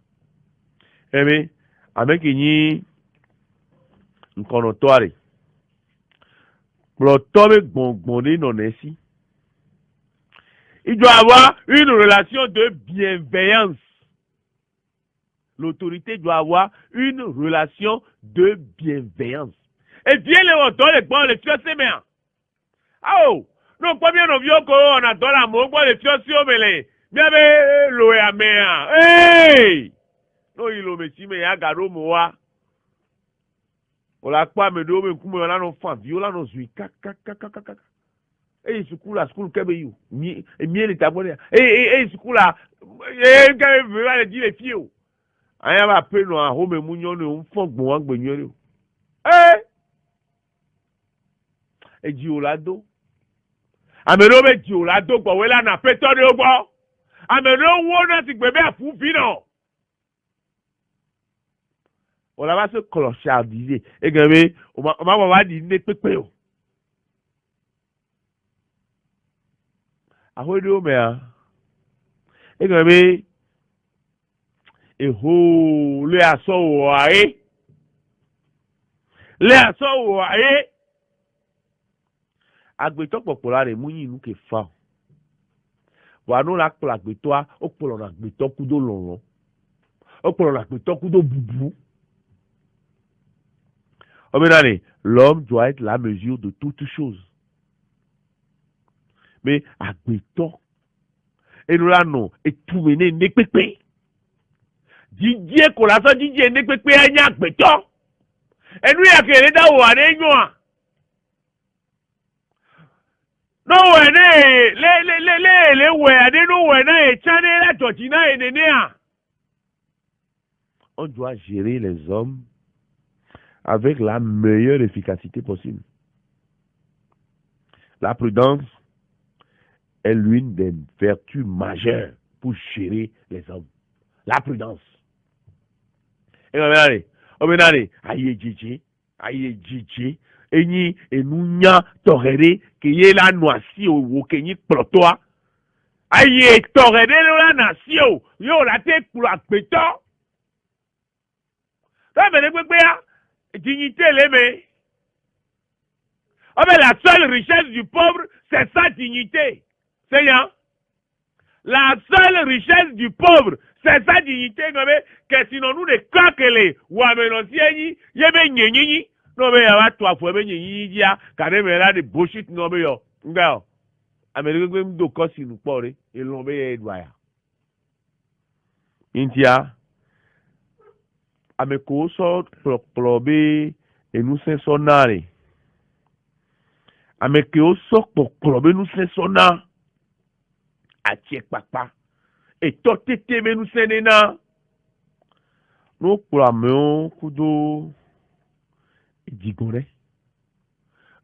Mais avec une connotoire. Il doit avoir une relation de bienveillance. L'autorité doit avoir une relation de bienveillance. Et bien les autres, les bons, les fios, c'est bien. Ah oh! Non, pas bien, on vient qu'on a dans la mot, les fios, mais les. Bien, l'eau à mer. Hey! Non, il a mis, mais il y a garo, moi. On l'a pas, mais d'où, mais comme on a nos femmes, violent, nos huit, et ce coup là, ce coup que you, et mieux les tabonner, et ce coup là, et quand il veut dire les filles, aïe, va peine noir, home et mounion, on font bon, ben, et Diolado. Ameno be Diolado, quoi, voilà, n'a pas tant de bon. Ameno, on a dit que bébé a fou, vino. On va se clochardiser. Et que, on va dire, n'est pas payé. A quoi de mais, et que, et ho, le asso, ouaé. Le asso, ouaé. Agbeto popola re munyi nu ke fa. Wa no la kpla agbeto a, okpolo na agbeto kudo lonlon. Okpolo na agbeto kudo bubu. Obenane, l'homme doit être la mesure de toutes choses. Mais agbeto, et nous là non, et tout mené ne pepe. Didier kolaso Didier ne pepe a nya agbeto. Et nous ya kele da wa ne nyoa. No les on doit gérer les hommes avec la meilleure efficacité possible. La prudence est l'une des vertus majeures pour gérer les hommes. La prudence. Et Eni enunya torere que la noisi au kenyi plotoa aye torere la nation yo la te pour la péto ça veut dire que dignité l'aimé la seule richesse du pauvre c'est sa dignité c'est rien la seule richesse du pauvre c'est sa dignité que sinon nous les kakele ou amenosieni yebe nyenyi. No me ya watu afwe nyinyi kare me la de bullshit no me yo ngao amerika gbe ndo kosi nu pore elon be edwaya intia ameko so probe enu sensonare ameko so probe nu sensona atie papa e totete me nu senena no plamo kudo Digore.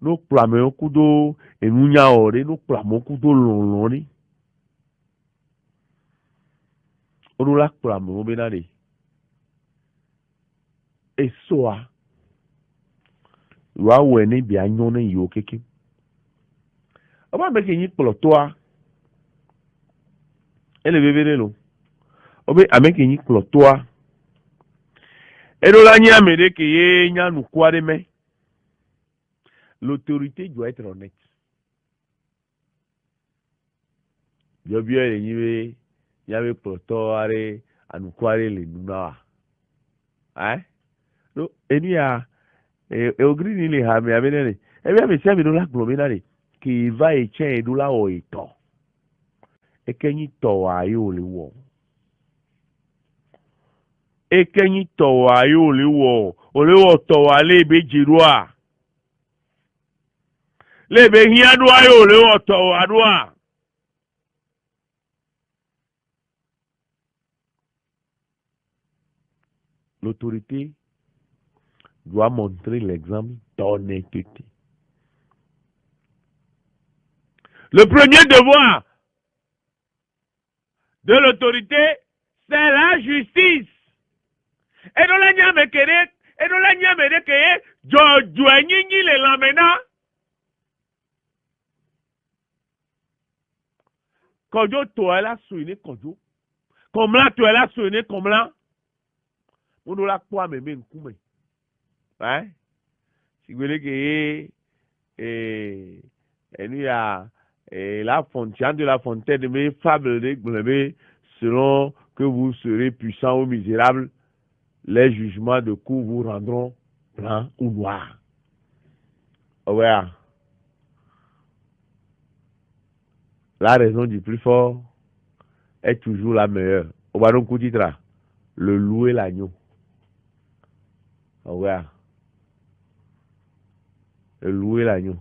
No plame kudo enunya ore no plamo kudo lonloni. Onula plamo benare. Esoa. Wa wene bi anyone yo keke. Oba meke yin plotoa. Elle est bébé non. Obe avec une clotoa. Et là n'y a médé qui est n'y a nous quoi de mais. L'autorité doit être honnête. Je bien il y avait clotoa à nous quoi les nuna. Hein? No, et nous a et au green il est ha mais avec elle. Et bien mais c'est avec nous la globale qui va et tient et nous la o et to. Et qu'il y to a yo le wo. Ekenyi tọwa ya olewo tọwa lebe jirua lebe hiadua ya olewo tọwa dua l'autorité doit montrer l'exemple d'honnêteté. Le premier devoir de l'autorité, c'est la justice. Et nous l'avons dit que Jojoigni les lamena. Quand toi là souine kojo. Comme là toi là souine comme là. On nous l'a quoi mais nkume. Hein? Si vous voulez que et nous y a la fontaine de la fontaine mais fable de Glebé selon que vous serez puissant ou misérable. Les jugements de cour vous rendront blanc ou noir. Ouais. La raison du plus fort est toujours la meilleure. Au bas coup titre, le loup et l'agneau. Ouais. Le loup et l'agneau.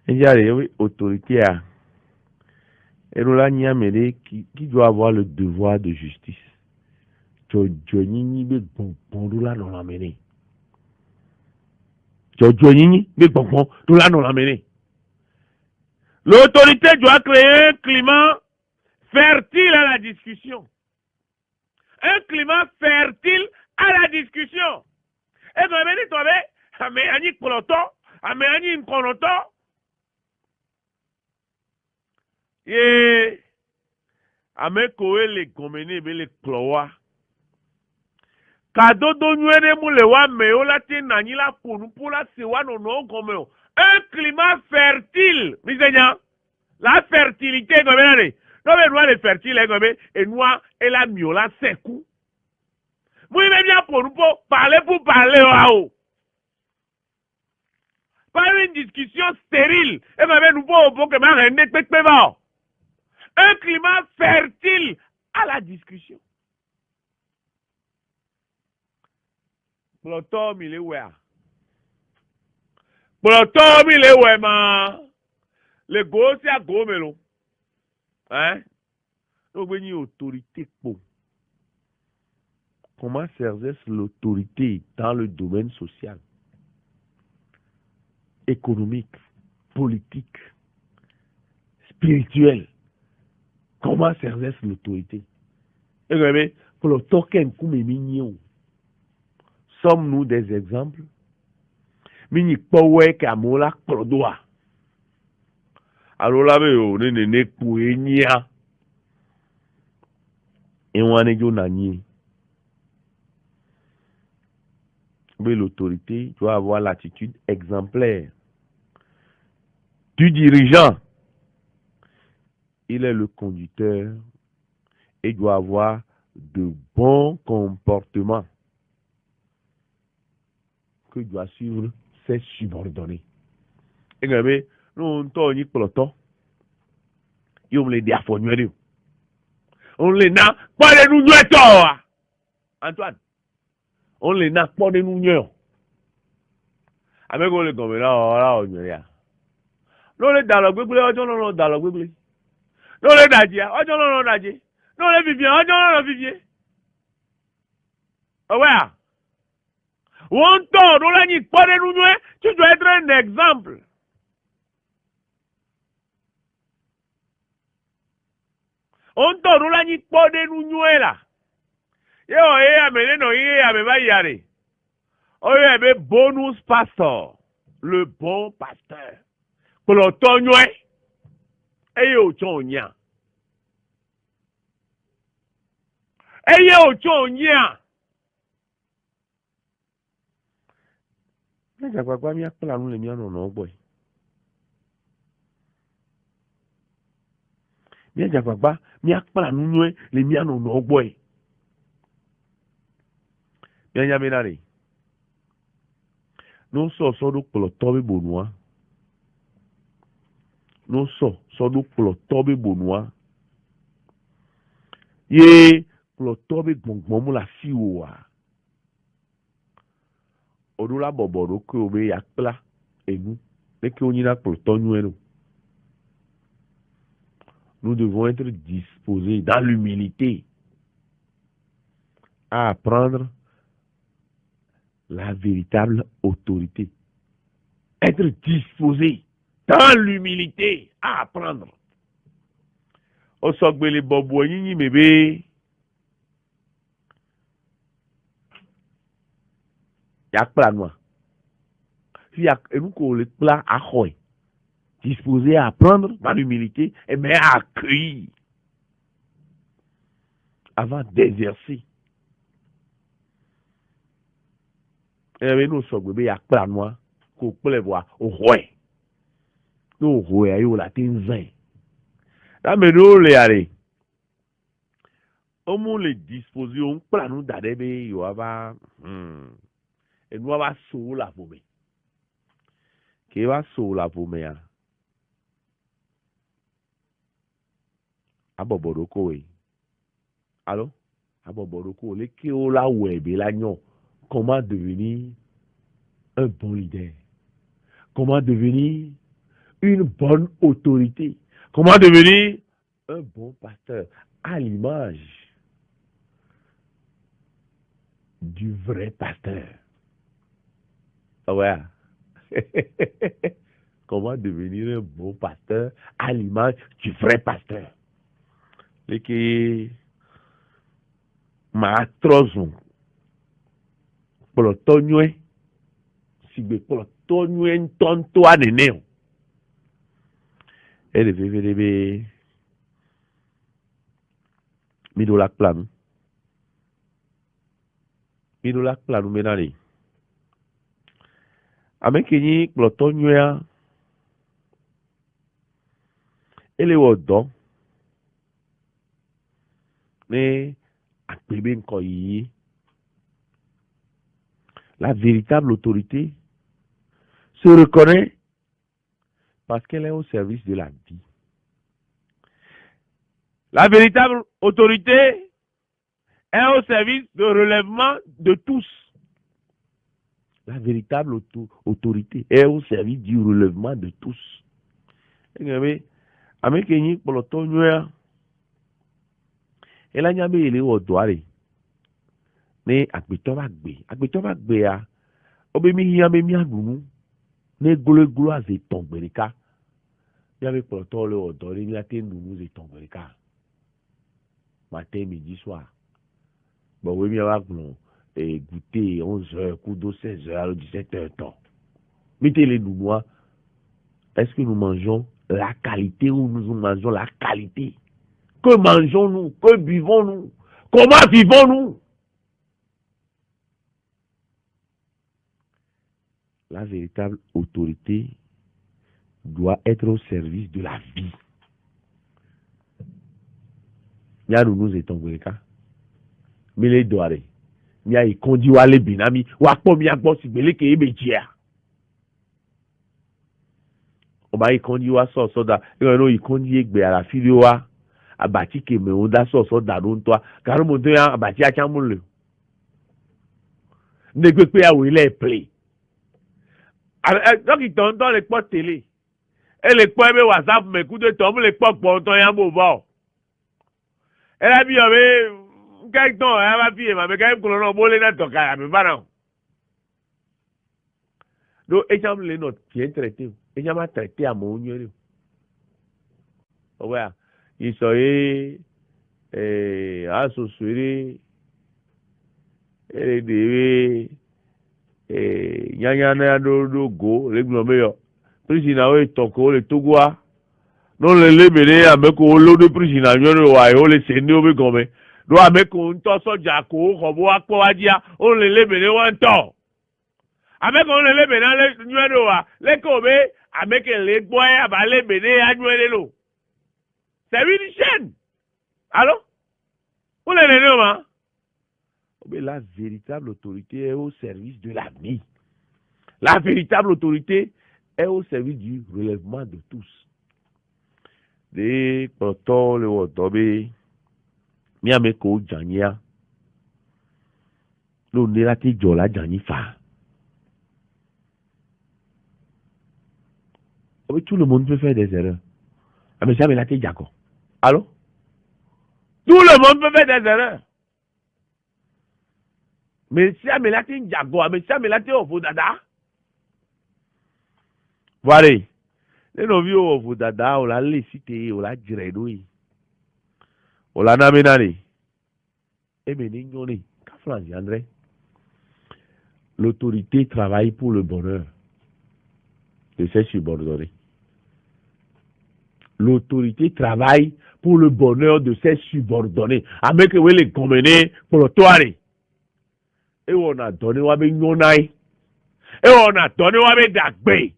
Il y a les autorités et nous là qui doit avoir le devoir de justice. L'autorité doit créer un climat fertile à la discussion. Un climat fertile à la discussion. Et quand même, tu as mis un coloto, et ame kowe le gomene be le klowa kado do nyere mu le wa me o la ti nanyi la ponu pour la se wa no no gome o un climat fertile misenya la fertilité gomene no be noa le fertile gome et noa et la miola seku mu be bien ponu pour parler o pas une discussion stérile et gome nous pour que ma rende pepe ba un climat fertile à la discussion. Plotom il est où? Plotom il est où ma? Le go c'est à go melo. Hein? Donc une autorité pour. Comment s'exerce l'autorité dans le domaine social, économique, politique, spirituel? Comment s'exerce l'autorité? Et bien, pour le token comme mignon, sommes-nous des exemples? Mini powe kamola klodoa. Alors là, on est né pour enya. Et on est nani. Mais l'autorité doit avoir l'attitude exemplaire du dirigeant. Il est le conducteur et doit avoir de bons comportements que doit suivre ses subordonnés. Et bien, nous, on tourne peloton. Ils ont les diaphonués. On les n'a pas de nous nuetons. Antoine, on les n'a pas de nous nuetons. Avec on les comme là, on y a. Non, les dialogues, on dialogue. Non, les dadjies, non, dadjies. Non, les viviers, non, viviers. Ouais. On tourne, on l'a dit, pas de nous, tu dois être un exemple. On tourne, on l'a dit, pas de nous, là. Yo, bonus pasteur. Le bon pasteur. Pour l'automne, et yo, eye ocho nya na jagbagba mi akpla nu le mi ano no boy mi jagbagba mi akpla nu nu le mi ano no boy mi anya mi na re no so do kplo to be bonua no so do kplo to be bonua ye kplo to be gbongbon mu la fi o wa odula bobo do ko be akpla enu le ke onyi na kplo to nu eno. Nous devons être disposés dans l'humilité à apprendre la véritable autorité. Être disposé dans l'humilité à apprendre. Au sogbele bobo yini mebe. Yak pla noa. Si yak nous ko le pla achoy. Disposé à apprendre dans l'humilité et bien à accueillir avant d'exercer. Et bien nous sommes bien à plan moi qu'on peut voir au roi. Nous roi ayo la tinzin. Là mais nous les aller. Au moins les disposer on plan nous d'adebe yo ava et nous va sous la pomme. Qui va sous la pomme. Aboboroko we. Allô? Aboboroko, les qui ont la web et l'agnon. Comment devenir un bon leader? Comment devenir une bonne autorité? Comment devenir un bon pasteur? À l'image du vrai pasteur. Ouais. Comment devenir un bon pasteur à l'image du vrai pasteur? Les qui m'a trozon pour le tonoué si pour le tonoué tonto à nénéo et le bébé midolak plan menali amekini pour le tonoué et les wodo mais la véritable autorité se reconnaît parce qu'elle est au service de la vie. La véritable autorité est au service du relèvement de tous. La véritable autorité est au service du relèvement de tous. Et là, il y a des gens ne agbetɔ va gbe ya obe mi hiã be miaɖu ne glo aze tɔn gbe ɖeka miabe kplɔtɔwo le wɔ dɔ ɖe miate nu ze tɔn gbe ɖeka matin midi soir bon oui miava gblɔ goûter 11h kudo 16h alo 17h tɔ mi te le nunua est-ce que nous mangeons la qualité ou nous mangeons la qualité? Que mangeons-nous? Que buvons-nous? Comment vivons-nous? La véritable autorité doit être au service de la vie. Nya nous étons gweka. Mi le doare. Mi a ikondi wa le binami wa po mi agbo sigbele ke ebe jia. O ba ikondi wa so da. No ikondi egbe ala fili wa abati ke me onda so da don to. Karo mo to ya abati a chamule. Ndegbe pe ya we le play. Donc, ils t'ont dans les portes télé. Et les portes WhatsApp, mais coup de tombe, les portes pour ton yam au bord. Elle a dit, mais, quelqu'un, elle va pied, mais quand même, qu'on a volé dans ton cas, mais pas non. Donc, et j'aime les notes, bien traité. Et j'aime traité à mon union. Ouais, ils sont, associés, et les nyanya do go le gblome yo prisina we toko le togwa no le lebere ameko lo de prisina nyoro wa yo le sende obe gome do ameko nto soja ko robo akpo adia o le lebere wan to ameko le lebere le nwedo wa le ko be ameke le gbo e aba lebere anwele lo c'est une chaîne allô on le le ma mais la véritable autorité est au service de l'ami. La véritable autorité est au service du relèvement de tous. De poto le wotobe mi ameko jania lo ne lati jola jani fa. Oh, tout le monde peut faire des erreurs. Ah mais ça me lati jako. Allô? Tout le monde peut faire des erreurs. Mais ça me lati jako, mais ça me lati ofo dada. Voilà. Les novios ofo dada, on l'a cité, on l'a dirédoué. On l'a namené. Et maintenant, André, l'autorité travaille pour le bonheur de ses subordonnés. L'autorité travaille pour le bonheur de ses subordonnés. Avec les communés pour le toile. Et on a donné wa be nyonai. Et on a donné wa be dagbe. Et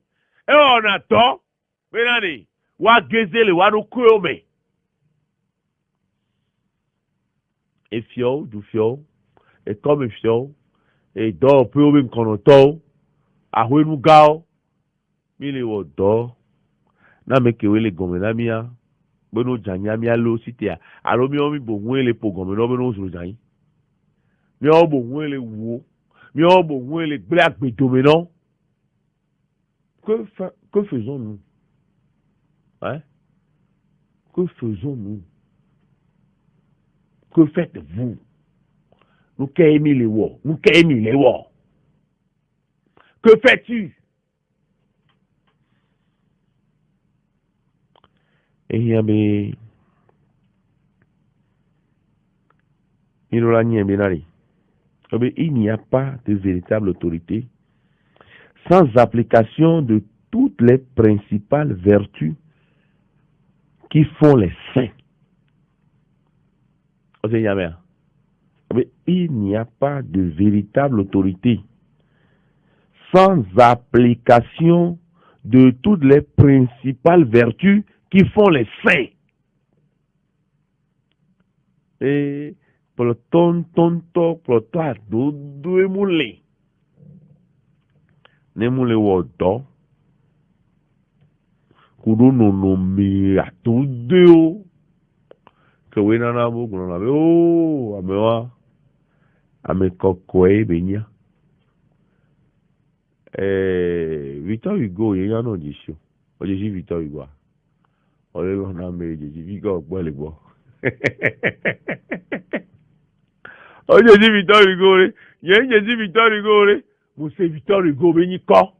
on a to benani wa gezele wa no kuome. Et fio du fio et comme fio et do pe o be nkonoto ahwenu gao mili wo do na meke wele gomena mia beno janya mia lo sitia alo mi o mi bo wele po gomena beno zo jan mi o bo wele wo mi o bo wele gbe agbedo non que faisons-nous hein que faisons-nous que faites-vous nous qu'aimez les wo nous qu'aimez les wo que fais-tu et il n'y a pas de véritable autorité sans application de toutes les principales vertus qui font les saints. Il n'y a pas de véritable autorité sans application de toutes les principales vertus qui font les saints. Et pour le tonto, pour le toit, do moule. Ne moule wodo. Kudo no me atudo. Que we na bo kuno na be o amewa. Ame kokoe benya. Victor Hugo yenya no jisho. O jisi Victor Hugo. Ole lo na me jisi Victor gbo le gbo. O jisi Victor Hugo re. Yen jisi Victor Hugo re. Mo se Victor Hugo be yin ko.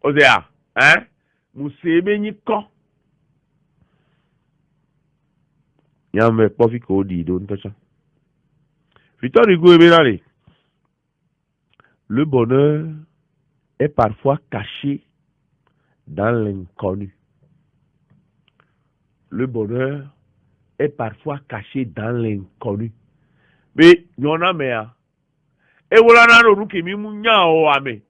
O se a, hein? Mo se be yin ko. Yan me po fi ko di do nto cha. Victor Hugo be là. Le bonheur est parfois caché dans l'inconnu. Le bonheur est parfois caché dans l'inconnu. Mais non a mea. Et voilà na no ruki mi munya o ame.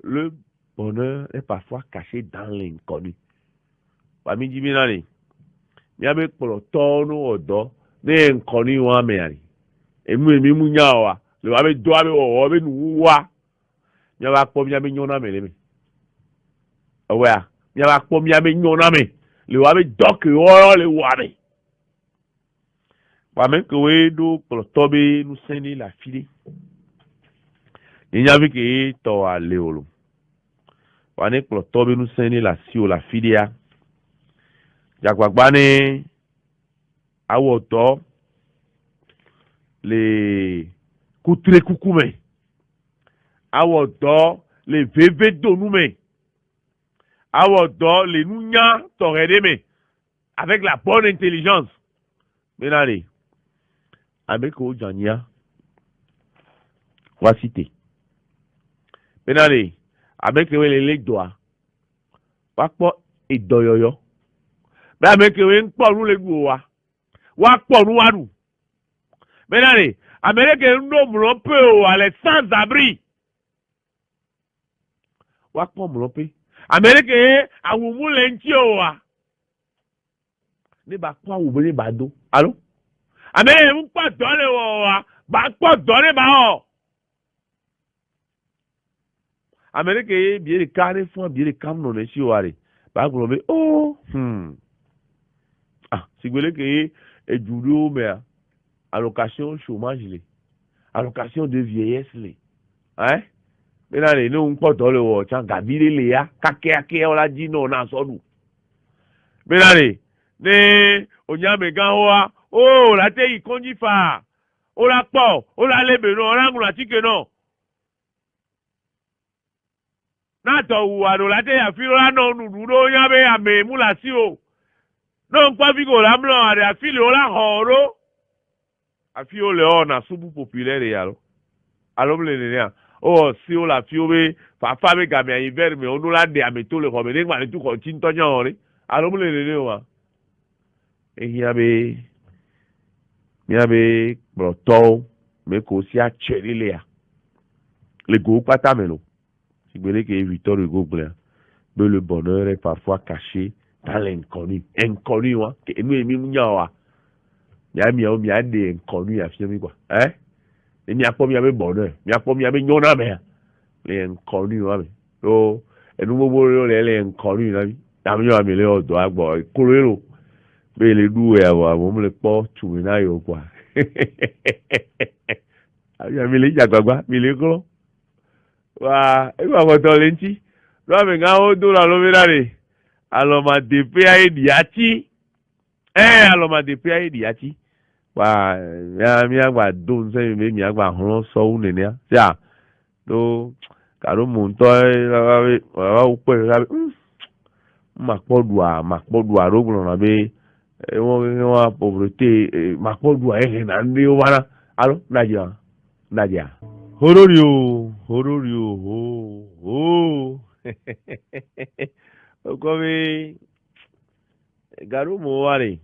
Le bonheur est parfois caché dans l'inconnu. Wa mi ji mi na ni. Mi abe polo tono odo ne inconnu wa me ani. E mu mi munya o wa. Le wa be do abe o be nu wa. Mi ba po mi abe nyona me le me. Owe a. Mi ba po mi abe nyona me. Le wa be do ke o le wa me. Wa men ke we do polo tobe nu seni la fili. Il y avait que to a leolo. Wane klo tobe nu seni la si o la filia. Jakwagbane awo to le kutre kukume. Awo to le veve donume. Awo to le nunya toredeme avec la bonne intelligence. Benale. Avec o jania. On va citer. Benale, avec les doigts, pas et doyoyo. Mais avec les poids, nous les bois. wa kpɔ nu wa ɖu. Bena ɖe Amérique ŋdɔ mlɔ pe o ale sans abri. Wa kpɔ mlɔ pe. Amérique ye awu mu le ŋuti o wa. Ne ba kpɔ awu be ne ba do. Alo? Amérique mu kpɔ dɔ le wɔ wa. Ba kpɔ dɔ ne ba wɔ. Amérique ye bie de ka ne fún bie de kam nɔ ne si wa de. Ba gblɔ be oh ah sigbele ke edu ɖewo mea allocation chômage le allocation de vieillesse le hein bena le ne ŋkpɔ dɔ le wɔ tsa gavi ɖe le ya kakeake la dzi ne wòna sɔ ɖu bena le ne onyame gãwo wa o la te yi kɔndzi fa o la kpɔ o la lebe nɔ o la ŋlɔ atike nɔ na tɔ wu aɖo la te yi afi la nɔ nuɖu ɖo nya be ame mu la si o. Non, pas vigo la blanc, a fili o la horo. A fio le on a subu populaire et alors. Alors, le oh, si o la fio be, fa be gamme à hiver, mais on nous l'a dit à métaux le remède, mais tout continue ton yon. Alors, le wa. Et il y avait, broto, mais qu'aussi à cherry léa. Le go pas ta melo. Si vous voulez que Victor Hugo blanc, mais le bonheur est parfois caché. Dans l'inconnu, inconnu, hein, que nous aimons nous, mia de inconnu, à finir quoi, hein, et mia pas mia bonheur, mia pas mia nyona mais, les inconnus, hein, oh, et nous voulons les inconnus, là, t'as mis les autres, doigt, bon, colero, mais les doués, on me les porte, tu me n'as eu quoi, ah, il y a mis les jagua, mais les gros, wa, et va voir l'enti, là, mais gars, on doit la lever. Alors ma DPA diati alors ma DPA diati wa mi agba don se mi agba hon so u nene ya do karo mo nto wa u pe ma podua ro na be won pauvreté ma podua na ndi o bana alo nadia hororio oh Okobe garu moare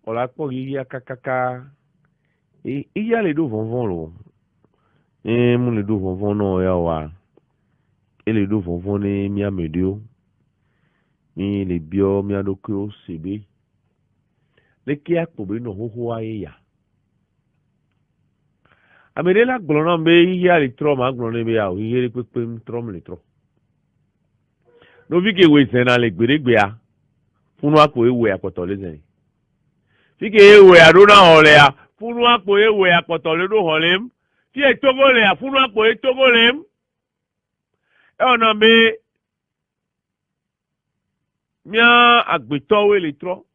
ola po giya kakaka iya le do vonvon lo mu le do vonvon no ya wa ele do vonvon ne mi amedio mi le bio mi adoko sebe le ki akpobe no hoho aye ya amere la glona be iya le tro ma glona be ya o iye le pepe tro le tro no vi ke we sena le gberegbe a funu apo ewe apoto le zen fi ke ewe adona hole a funu apo ewe apoto le do holem fi e togo le a funu apo e togo lem e ona be mia agbeto we le tro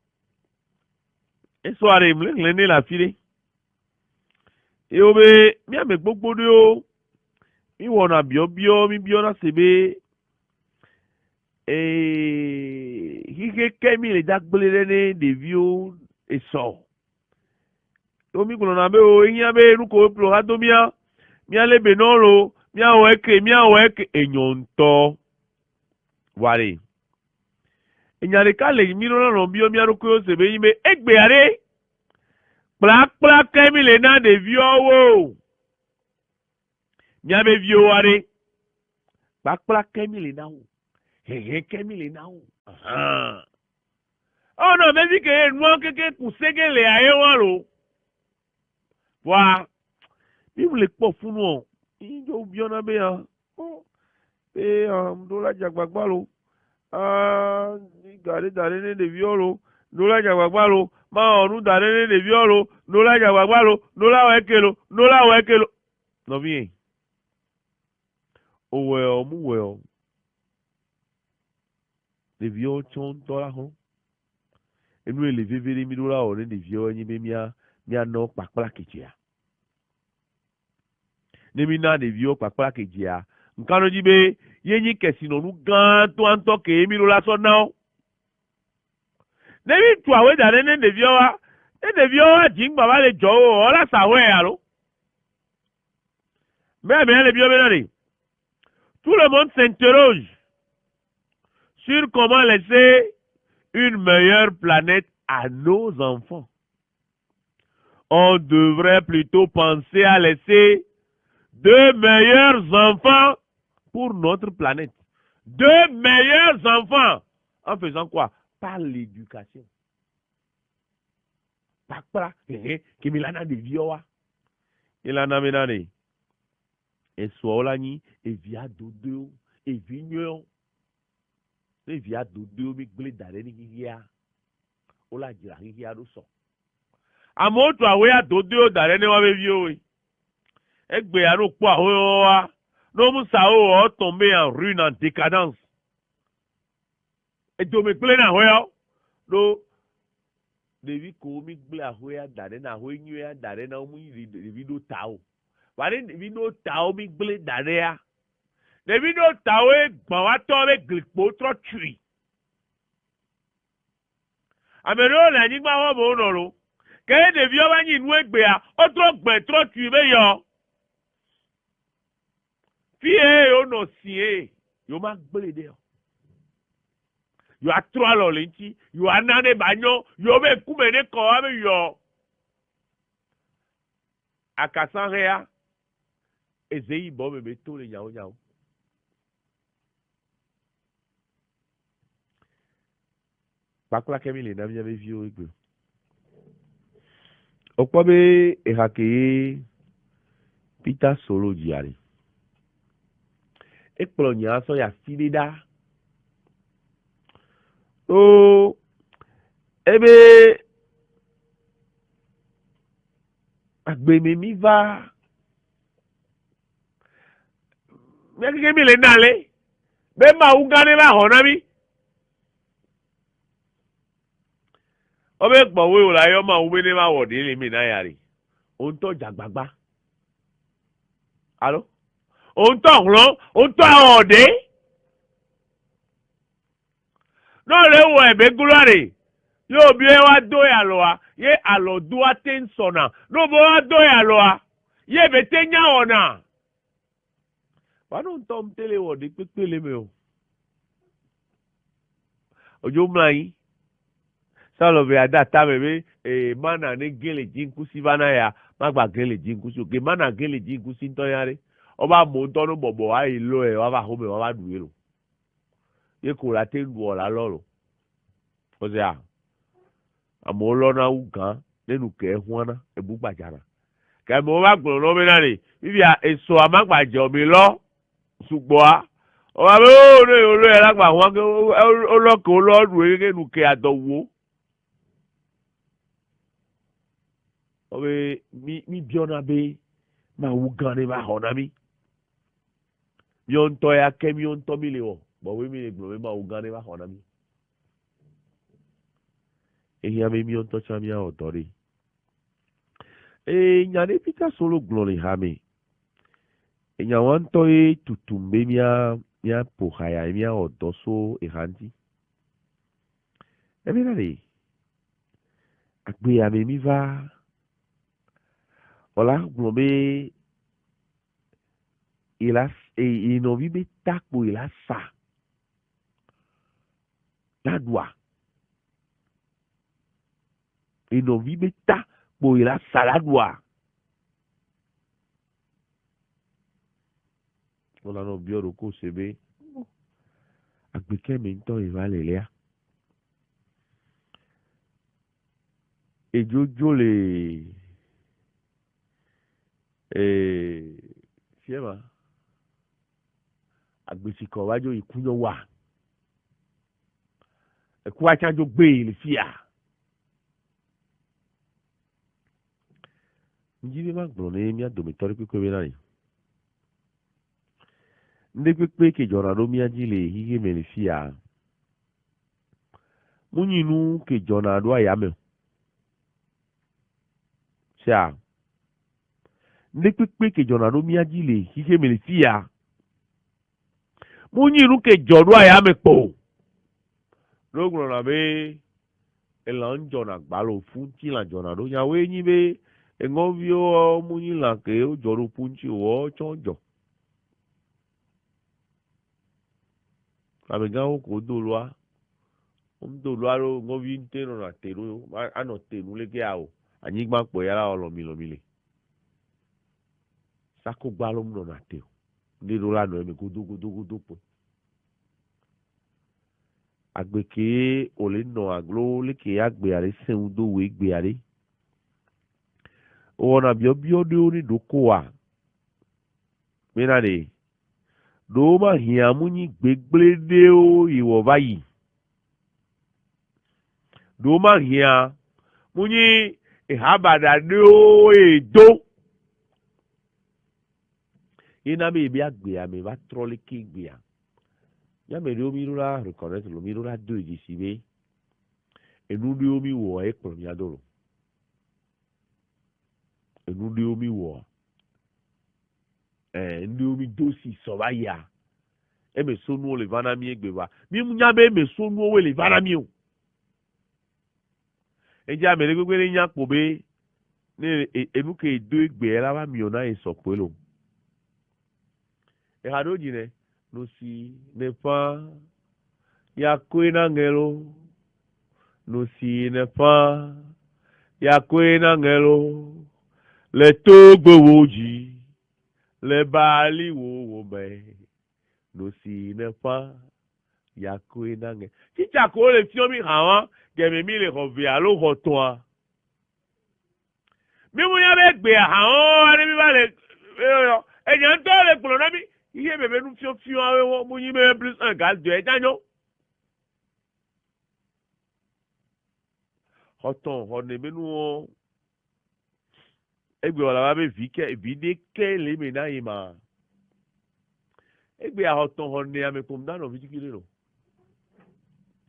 e so are mle ne la file e obe mia me gbogbo de o mi wona bio mi bio na sebe hike kemi le dagbele ne devio eso to mi kuno na be o yin be ruko pro ha do mia le benolo mia o eke enyonto ware enyare kale mi ro na bio mia ruko se be yin be egbe are pla kemi le na devio wo mia be vio ware pla kemi le na wo hehe kemile na o oh no mebi ke nu keke kusegele aye waro wa bi le po funu o ijo bi ona be ya pe do la jagbagba lo ni gare dare ne de violo do la jagbagba lo ma onu dare ne de violo do la jagbagba lo do la wekelo no bien o we mu we les vieux sont là ho et nous les vivre mi dola on les vieux ni be mia no pakpala kejia ne mi na les vieux pakpala kejia nkano ji be yenyi kesino nu gan to anto ke mi dola so now ne mi tu awe da ne de vieux wa jing baba le jo o la sa we alo mais les vieux benari tout le monde s'interroge sur comment laisser une meilleure planète à nos enfants. on devrait plutôt penser à laisser de meilleurs enfants pour notre planète. De meilleurs enfants. En faisant quoi? Par l'éducation. Par Kimilana de Vioa. Ilana Menane. Et Swolani, et via Dodo, et Vignon. Et via Dodo, mais blé d'arène qui y a. Ola Jirari qui a do so. Amo to awe ya Dodo d'arène wa bevio. Egbe ya no kwa hoa. No musao o tomber en ruine, en décadence. Et to me blé na hoa. No. Devi ko mi blé a hoa d'arène na hoa nyu ya d'arène na mu devi do tao. Wale devi do tao mi blé d'arène. Devi do tao e gbon wa to be glikpo tro tui. Amero na ni gba wo mo no ro. Ke devi o ba yin nu egbe a, o tro gbe tro tui be yo. Fie o no sie, yo ma gbele de yo. Yo a tro alo lenti, yo anane banyo, yo be kume ne ko ame yo. Akasan rea, ezei bo me to le nyao nyao. Pakula kemi le na mi ave vi o egbe. Okpo be ehake Peter Solo jiari. Ekplo nya so ya filida. O ebe agbemi mi va. Mekike mi le nale. Be ma ugane ba hona mi. Obe gbowe o la yo ma ube ne ma wodi le mi na yari. On to jagbagba. Allo? On to ron, on to ode. No le wo ebe gulare. Yo bi e wa do ya lo a, ye alo do atensona. No bo wa do ya lo a. Ye be tenya ona. Wa no to mtele wodi pepele me o. Ojo mlai. Salo be ada ta bebe mana ne gele jinkusi bana ya magba gele jinkusi oke mana gele jinkusi nto yare oba mo nto no bobo ai lo e wa ba home wa ba duwe lo ye ko la te lu ola loro o se a amo lo na ugan nenu ke huana e bu gbajara ke mo ba gboro lo me na ni bibi a eso amagbaje omi lo sugbo a o ba be o lo e lagba wọn ke o lo ko lo duwe ke nu ke adowo. Obe mi biona be ma ugane ba hona mi. Yon to ya kemi yon to mi le wo. Bo we mi le gbo ma ugane ba hona mi. E ya me mi yon to cha mi a otori. E nyane Peter Solo glori ha me. E nya wan to e tutumbe mi a po haya mi a odoso e hanti. E mi na le. Akbe ya me mi va. Ola globe il no vibe takpo il a sa la doa il no vibe takpo il a sa la doa ola no bioro ko sebe agbeke mi nto ivale lea ejojo le fiema agbesiko wajo ikunyo wa eku achajo gbe le fia njibe ma gboro ne mi adomitori pepe be nani nde pepe ke jora do mi ajile hige me le fia munyinu ke jona do ayame sia nde pepe ke jona do mi ajile hige me le fia munyinu ke jodo ayame po lóògùn ọ̀nà bẹ́ ẹ̀là ń jọ̀nà gbàlò fún tí là jọ̀nà ló yàwó ẹ̀yìn bẹ́ ẹ̀ngọ́n bí ó mú yín là ké ó jọ̀rọ̀ fún tí ó jọ̀. Àbẹ̀gá ó kò dòlù á ó ń dòlù á ló ngọ́n bí ń tẹ̀nù nà tẹ̀nu ànà tẹ̀nu lékè àwò anyigba kpo ya la lɔmilɔmile sako gbalo mu nɔna te o ne ɖo la nɔ eme godogodogodo kpo agbe ke wòle nɔ aglo leke agbe ale seŋu do wo egbe ale wɔna biɔbiɔ ɖewo ne ɖokoa mena de ɖewo ma hiã mu nyi gbegble ɖewo yi wɔ va yi ɖewo ma hiã mu nyi ehabaɖa ɖewo yi do yena be ebi agbea me va trɔ leke gbea yame ɖewo mi ɖo la reconnaître lo mi ɖo la do edzi be enu ɖewo mi wɔ ekplɔ mia do lo enu ɖewo mi wɔ enu ɖewo mi do si sɔ va yia eme so nuwo le va na mi egbe va mi nya be eme so nuwo le va na mi o edzi ame ɖe gbegbe ɖe nya kpo be ne enu ke do egbe la va mi o na esɔ kpoe lo eha ɖewo dzi ne nusi ne fa yakoe na ŋelo nusi ne fa yakoe na ŋelo le togbewo dzi le baliwo me nusi ne fa yakoe na ŋe titsa ko le fiɔ mi hã wa gɛmɛ mi le xɔ ve alo xɔ tɔa mi mu nya be gbea hã wa ne mi va le enya ŋutɔ le kplɔ na mi iye bebe nu fiɔfiɔ awo mu nyi be plus 1 gal 2 ɛdza nyo xɔtɔn xɔ ne be nuwo egbe wala va be vi ɖe ke le me na yi ma egbe xɔtɔn xɔ ne ame kpom da nɔ vi tukui lo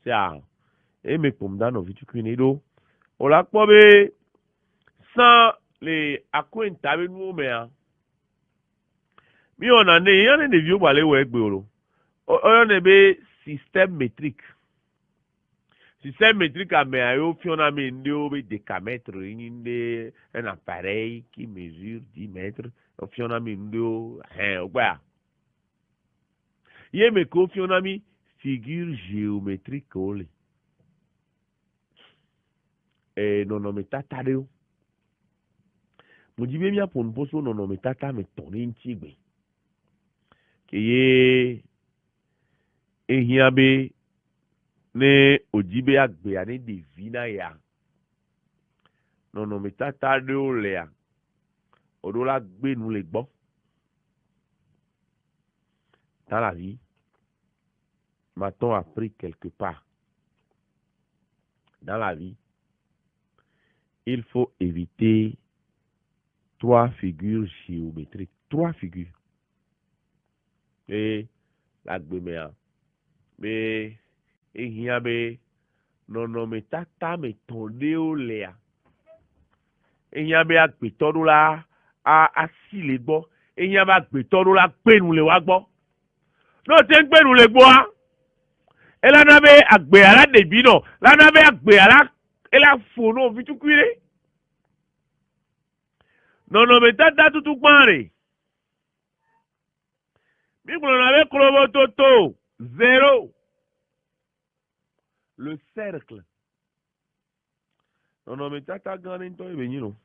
sia eme kpom da nɔ vi tukui ne ɖo wòla kpɔ be san le akoenta be nuwo mea mi wɔna ne yɔ ne ɖeviwo gba le wɔ egbe o lo oyɔ ne be système métrique amea yo fiɔna mi ndewo be décamètre yi nde un appareil qui mesure 10 mètres fiɔna mi ndewo ogbea ye me ko fiɔna mi figure géométrique o le nɔnɔmetata ɖewo mo dzi be miaƒo nu poso nɔnɔmetata me tɔ ne ŋuti gbe keye ehiã be ne wòdzi be agbea ne ɖevi na ya nɔnɔmetata ɖewo lea wòɖo la gbe nu le gbɔ dans la vie m'a-t-on appris quelque part dans la vie il faut éviter 3 figures géométriques 3 figures et la gbemea be ehiã be nɔnɔmetata me tɔ ɖewo lea ehiã be agbetɔ ɖo la asi le gbɔ ehiã be agbetɔ ɖo la gbenu le wa gbɔ n'o te gbenu le gbɔa elana be agbea la ɖevi nɔ lana be agbea la ela fo no vi tukui ɖe nɔnɔmetata tutu gbã ɖe mi gblɔna be klobototo 0 le cercle nɔnɔmetata gã ɖe ŋutɔ ebe nyi no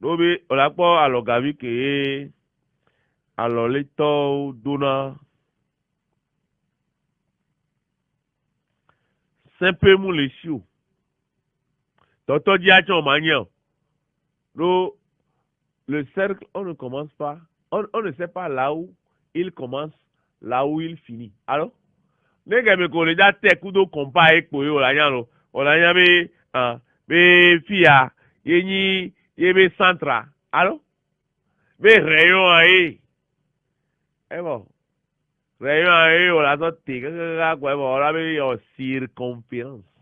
ɖo be wòla kpɔ alɔgavi ke alɔletɔwo dona sẽpe mu le si o tɔtɔ dzi atsɔ ma nye o ɖo le cercle on ne commence pas on ne sait pas là où il commence là où il finit alors ne gɛmɛ ko le dza tɛ kudo kɔmpa ekpo ye wòla nya lo wòla nya be be fia ye nyi ye be centra alo be rayon ye ebɔ rayon ye wòla zɔ te kakaka gbɔ ebɔ wòla be yɔ circonférence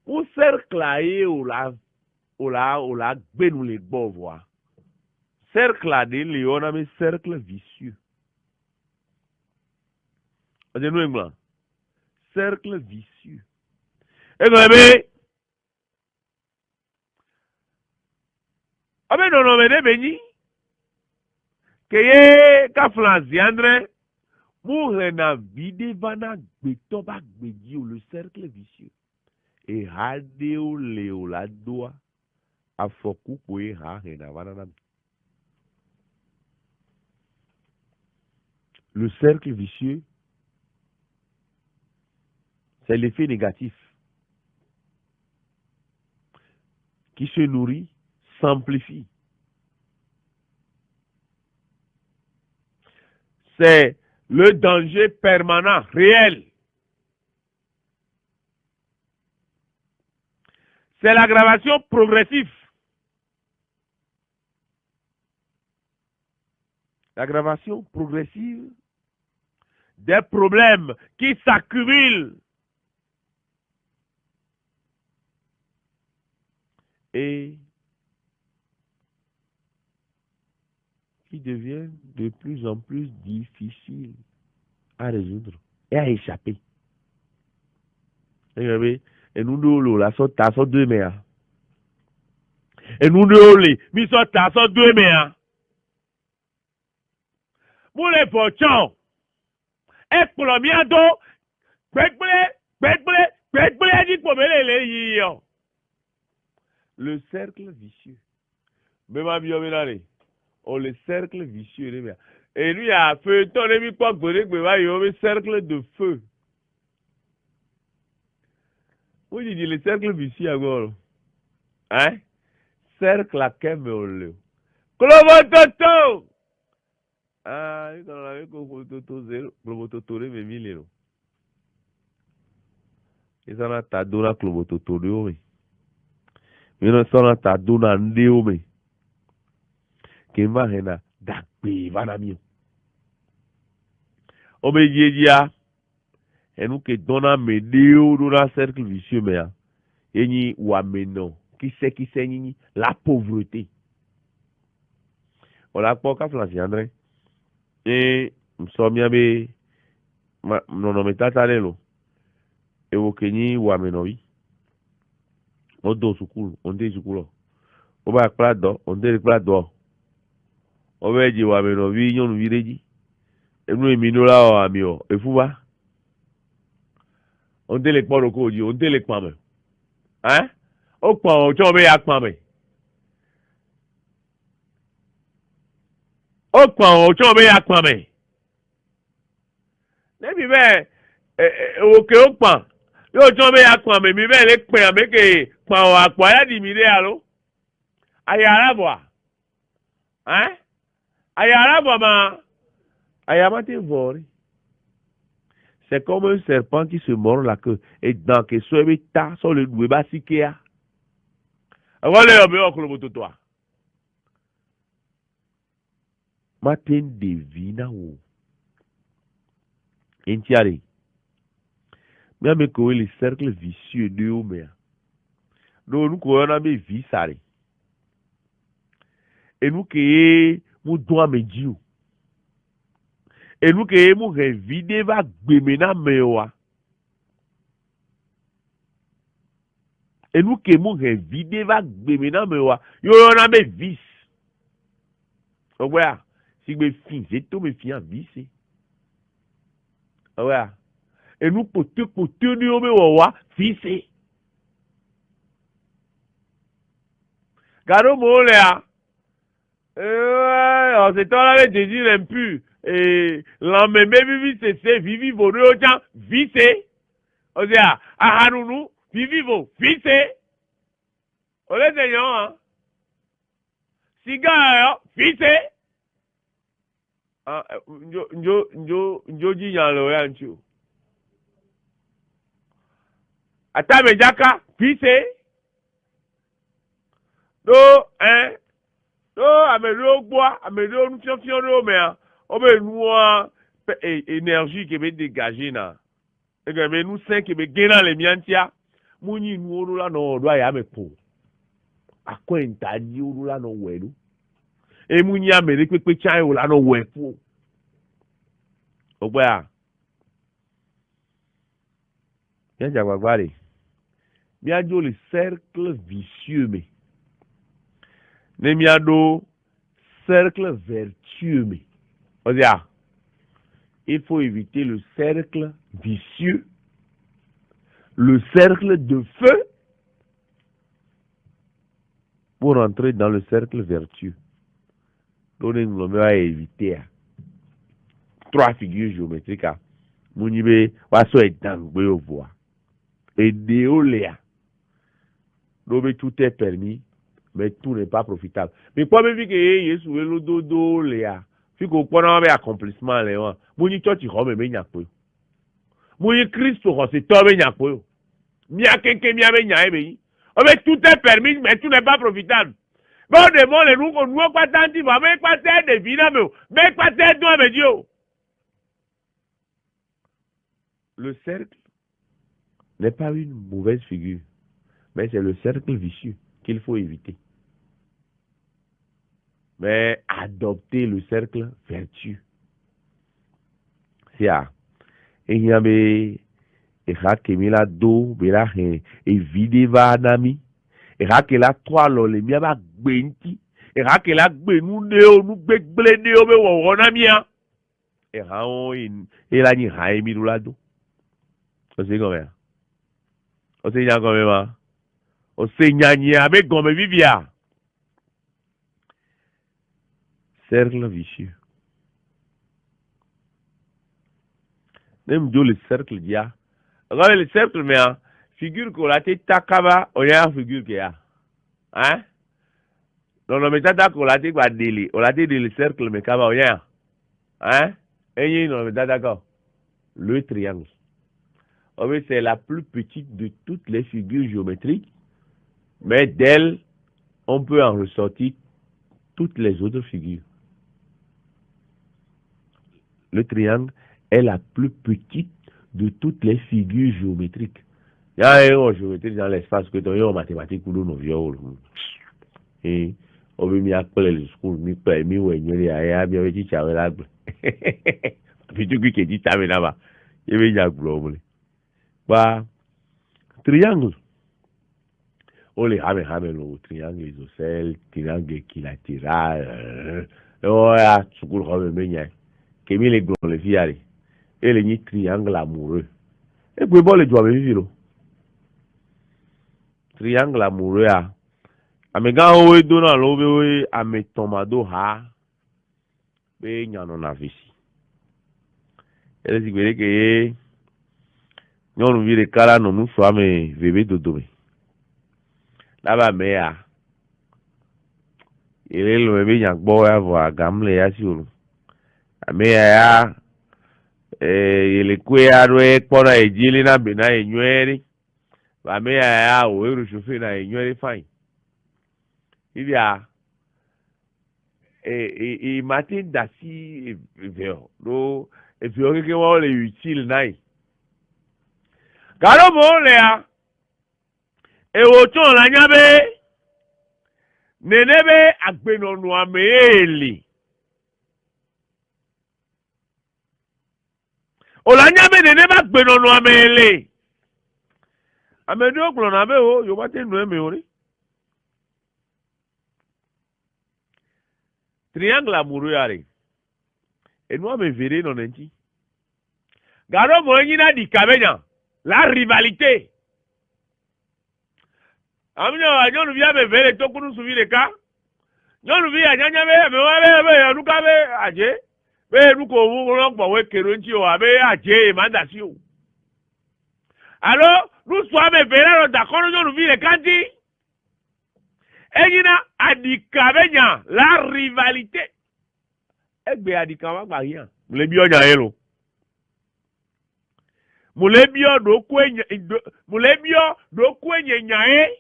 mu cercle ye wòla gbenu le gbɔ voa cercle de le yɔna be cercle vicieux ɔdze nu eŋgblɔ cercle vicieux egblɔ be ɔbe nɔnɔme ɖe be nyi ke ye kafla zi andre mu hena vi ɖe va na gbetɔ ba gbedzi o le cercle vicieux Et hadeo leo la doa. Afoku poe ha hena vanana. Le cercle vicieux, c'est l'effet négatif qui se nourrit, s'amplifie. C'est le danger permanent, réel. C'est l'aggravation progressive. L'aggravation progressive des problèmes qui s'accumulent et qui deviennent de plus en plus difficiles à résoudre et à échapper. Et nous nous la sorte à sorte de mer. Et nous nous mi sorte à sorte de mer. Pour les pochons, et pour le miado, le cercle vicieux. Même à Bioménale, on le cercle vicieux. Et lui a fait ton ami pas le cercle de feu. Oui, dit le cercle vicieux à hein? Cercle à Kemolo. Clovototo! Ah, il en avait Clovototo 0, Clovototo mais 1000 euros. Ils en ont tadona Clovototo de homme. Ils en ont tadona de homme. Kemba hena, dakbe, vanamio. Obedia, et nous que donna médéo dans un cercle vicieux, mais et ni wameno, qui c'est ni la pauvreté. On l'a pas qu'à flancher, André. Et nous sommes bien, non, mais tatalelo. Et au Kenya, wameno, oui. On doit sukulu, on dit sukulu. On va à do, on dit do. On va dire wameno, oui, on vireji. Et nous, minola, amio, et fouva. On dit les poids locaux, on dit les poids. Hein? Au point, tu vas à quoi? Au point, tu vas à quoi? N'importe mais au point. Yo, tu vas à quoi? Mais les points avec les points à quoi? Il y a 10 000 allo. Aïe à la voix. Hein? Aïe à la voix, ma. Aïe à ma te voir. C'est comme un serpent qui se mord la queue. Et dans que ce état, sur le doué basiquea. Voilà, on va toi. Matin devina ou. Entiari. Mais avec le cercle vicieux de Homer. Donc nous connaissons mes vies sales. Et nous qui nous doit me dire. Et nous qui nous révider va gbemena mewa. Et nous qui nous révider va gbemena mewa. Yo on a mes vices. Donc voilà. Si mes fins, c'est tout mes fins vices. Voilà. Et nous pour tenir au mewa vices. Garo mo là. C'est toi là les désirs impurs. Et l'emmène vivi c'est vivi vos gens vissé. On dit à Hanounou vivi vos vissé. On les ayant hein. Cigare vissé. Njo di yan lo yan chu. Atame jaka vissé. Do hein. Do amelo bois, amelo nous fion do mais on veut nous énergie qui est dégagée là. Et que nous cinq qui est gagné les miantia. Muni nous là non doit y avoir pour. A quoi intadi ou là non welu. Et muni amele pe chan ou là non we pour. O boya. Bien jagwagwale. Bien jo le cercle vicieux mais. Nemiado cercle vertueux mais. On dit il faut éviter le cercle vicieux. le cercle de feu pour entrer dans le cercle vertueux. Donc, on va éviter 3 figures géométriques. Mounibe, waso est dans le voie. Et déoléa. Donc, tout est permis, mais tout n'est pas profitable. Mais quoi, même si Yesu est le dodo, léa. Si vous prenez un accomplissement, léa. Mouni, toi, tu remets, mais il n'y a pas. Mouni, Christ, c'est toi, mais il n'y a pas. Mia kenke mia me nya ebe. Mais tout est permis, mais tout n'est pas profitable. Bon, de mon, les nous, pas tant, mais pas tant de vie, mais pas tant de mais Dieu. Le cercle n'est pas une mauvaise figure, mais c'est le cercle vicieux qu'il faut éviter. Mais adopter le cercle vertueux. C'est ça. Et il y a des Kemila do, bela he, et vide va nami. Et la toi le mia ba gbenti. Et la gbenu deo, nu gbegle deo be wo namia. Et la ni ha emi lado. O se comme o se nya comme ma. O se nya ni abe comme vivia. Cercle vicieux. Même do le cercle dia. Regardez le cercle, mais figure qu'on a été takaba, on a une figure qui a. Hein? Non, non, mais tata qu'on a été quoi délai. On a été le cercle, mais kaba, on a. Hein? Et non, mais d'accord. Le triangle. Oh, mais c'est la plus petite de toutes les figures géométriques, mais d'elle, on peut en ressortir toutes les autres figures. Le triangle est la plus petite de toutes les figures géométriques. Il y a une géométrie dans l'espace que tu as en mathématiques ou dans viol. Et on veut m'y appeler le school, m'y paye, m'y ouais, m'y a bien dit ça là. Puis tu qui dit ça mais là-bas, il veut y avoir bah triangle. On les ramène le triangle isocèle, triangle équilatéral. Oh ya, school ramène bien. Kémi les gros les filles. Et les triangle amoureux. Et puis bon les doigts vivre. Triangle amoureux a. Amega owe dona lobe we ametomado ha. Be nyano na visi. Ele sigwere ke nyonu vire kala no nu so ame vebe dodo me. Laba me ya. Ele lo me nyagbo ya vo agamle ya si olu. Ame ya ele kwe arwe kpona ejili na be na enyweri. Ame ya o eru shofe na enyweri fine. Ibia Martin dasi veo do veo que wọ́n le utile nai. Garo mo le a ewo ton la nyabe nenebe agbenonu ameeli. O la nyabe nenebe agbenonu ameeli. Amedo gbon abe o yo ba te nu eme ori. Triangle amoureux are. Et nous me verrez non enti. Garo mo nyina di kabenya. La rivalité. Amino anyonu bia be vere to kunu suvire ka. Nyonu bia nyanya be we anuka be aje. Be nuko wo ro gbo we kero nti o abe aje manda si o. Alors, nous sommes verrez da kono nyonu bia kanti. Enyina adikabenya la rivalité. Egbe adikama gba yan. Mulebi onya elo. Mulebio do kwenye nyae.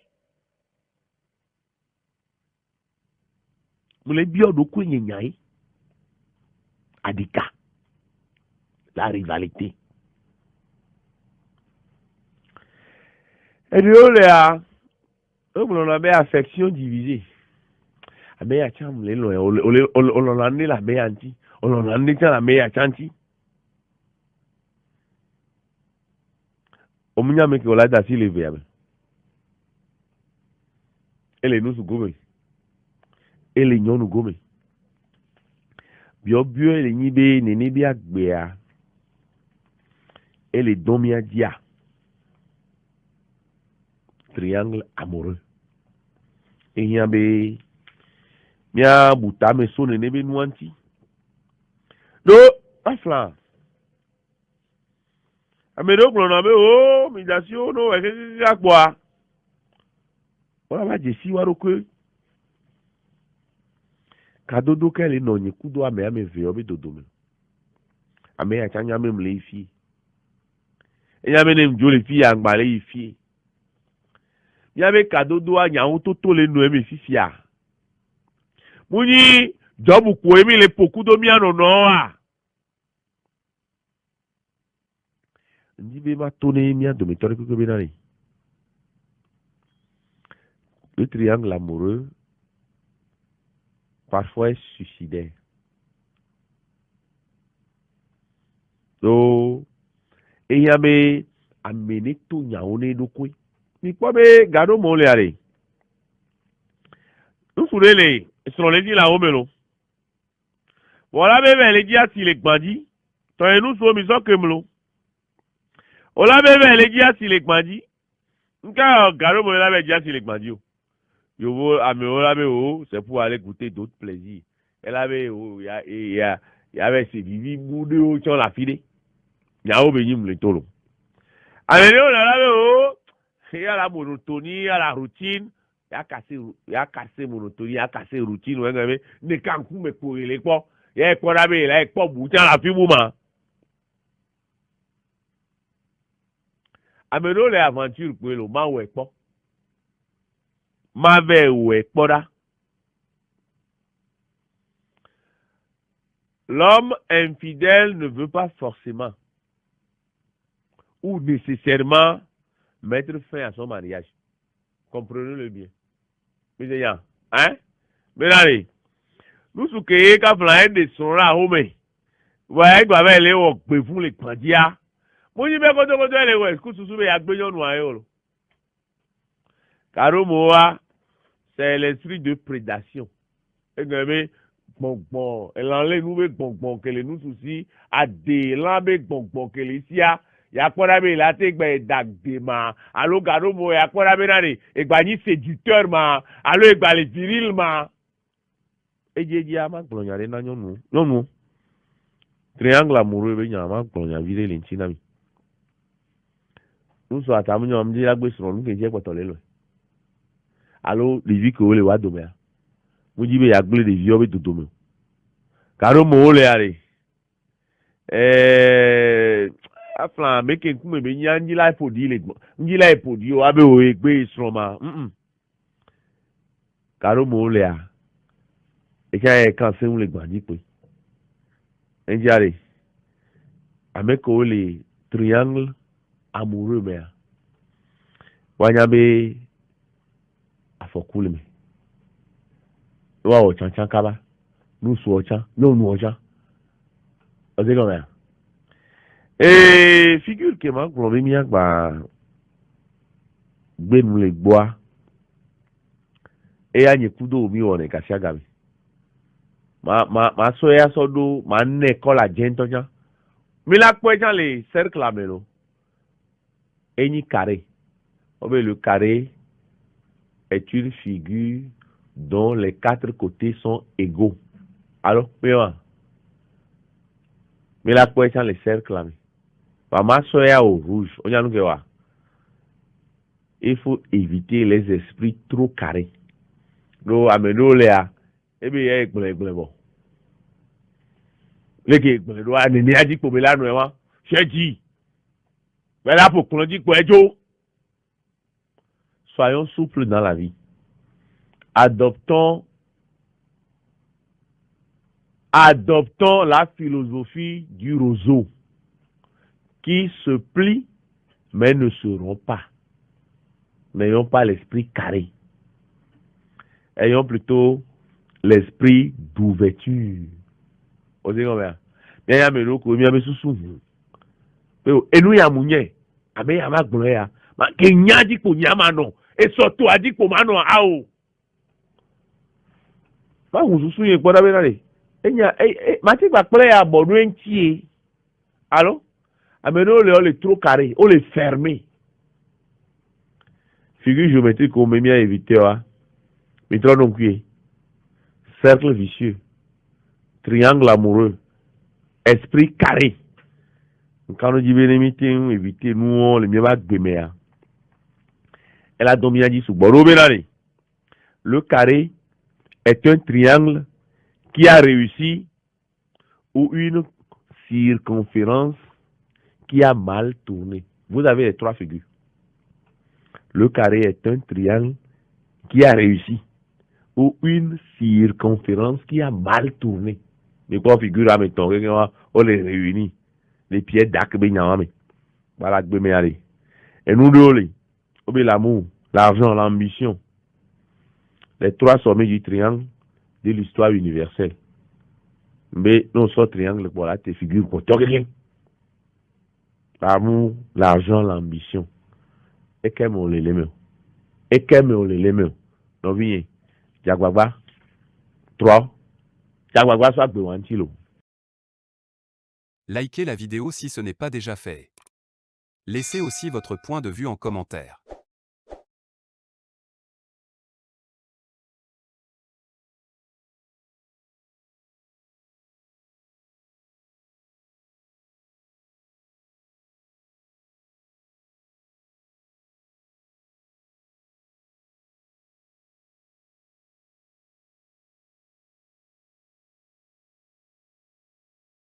Mulebio do kwenye nyae. Adika. La rivalité. Et là, on a bien affection divisée. Mais ya cham le lo on a né la be anti. On a né la me ya chanti. Omunya me ke ola da si le be abe. Ele no su gome. Ele nyonu gome. Bio ele nyi be nene bi agbe a. Ele domi adia. triangle amoureux. Et il y a des mia buta me sonne nebe nuanti. Do afla. Amedo klona be o midasio no ekeke akwa. Wala ba jesi warokwe. Kadodo kele no nyekudo ame ve obi dodo me. Ame ya chanya me mle ifi. Enya me ne mjole fi angbale ifi. Ya be kadodo anya wo to le no eme fifia. Muni jobu ko emi le pokudo mi ano no a. Ndibe ma tone mi ado mi tore ko be nani. Le triangle amoureux parfois est suicidaire. So, et y a be amene to nyaone do kwe. Ni kwa be gado mo le ale. Nous soulele, sur les dit la omelo. Voilà bebe le dit ati le gbandi. Ton nous so mi so kemlo. Ola bebe le dit ati le gbandi. Nka gado mo la be dit ati le gbandi o. Yo vo ame ola be o, c'est pour aller goûter d'autres plaisirs. Elle avait o y avait ses vivi boudé o chon la fide. Ya o be yim le tolo. Amene o la be o, il y a la monotonie, il y a la routine. Il y a cassé monotonie, il y a cassé routine. Ne kankou me kouye le kwa. Il y a kwa la be la kwa boutan la fi mouma. Amene o le aventure kouye lo ma we kwa. Ma ve we kwa da. L'homme infidèle ne veut pas forcément ou nécessairement mettre fin à son mariage. Comprenez-le bien. Mais hein? Mais allez, nous sommes que quand on de son là, ouais, il doit aller au béfou les pandia. Moi, je vais quand les ouais, que sous les agbeyon noyau. Car moi, c'est l'esprit de prédation. Et bon, elle enlève nous bon que les nous soucis à des lambes bon que les sia. Ya kwa be la te gbe dagde ma alo gado mo ya kwa be na ni egba ni séducteur ma alo egba le viril ma ejeji ama gbolonya re na nyonu triangle amoureux be nya ama gbolonya viril nti na mi nso atamu nyom di la gbe soro nu ke je kpoto le lo alo le vi ko le wa do me mu ji be ya gble de vi o be dodo me gado mo le are afla meke nkume be nya njila ipodi le njila ipodi o abe o egbe isroma karo mo le a e kan se un le gbandi pe enjare ameko le triangle amoureux me wanya be afokule me wa o chan kaba nu su o chan no nu o chan o de ko me. Et figure que ma globé mi agba gbe nu le gboa e anye kudo mi won e kasia gabe ma so ya so do ma ne kola jento jan mi la po jan le cercle amelo eni carré obe le carré est une figure dont les quatre côtés sont égaux. Alors mi la po jan le cercle amelo Maman soya au rouge, il faut éviter les esprits trop carrés. No ameno lea, ebi ye gbele bon. Leke gbele do ani ni aji po bela no ewa, sheji. Bela po kun di po ejo. Soyons souples dans la vie. Adoptons la philosophie du roseau. Qui se plient, mais ne se rompent pas. N'ayons pas l'esprit carré. Ayons plutôt l'esprit d'ouverture. Osez combien? Bien, ya me loko, bien, me sous. Et nous, ya mounye. Ame ya ma gbole ya. Ma kenya di ko nyama no. Et surtout, a di ko mano ao. Ma sous ye kwa da benale. Ma ti kwa gbole ya bono entie. Alors? Ameno le trop carré, on les fermé. Figure géométrique qu'on met à éviter, mettons donc cercle vicieux, triangle amoureux, esprit carré. Quand on dit éviter, nous, on les met à gagner. Elle a dominé dit sous Boro Benani. Le carré est un triangle qui a réussi ou une circonférence qui a mal tourné. Vous avez les trois figures. Le carré est un triangle qui a réussi ou une circonférence qui a mal tourné. Mais quoi figure à mettons, on les réunit. Les pieds d'acbé voilà que et nous deux, l'amour, l'argent, l'ambition. Les trois sommets du triangle de l'histoire universelle. Mais nous sommes triangle pour la figure pour tout rien. L'amour, l'argent, l'ambition. Et qu'est-ce on les met? Et qu'est-ce on les met? Donc, viens. Diagwagwa. 3. Diagwagwa soit Bewantilo. Likez la vidéo si ce n'est pas déjà fait. Laissez aussi votre point de vue en commentaire.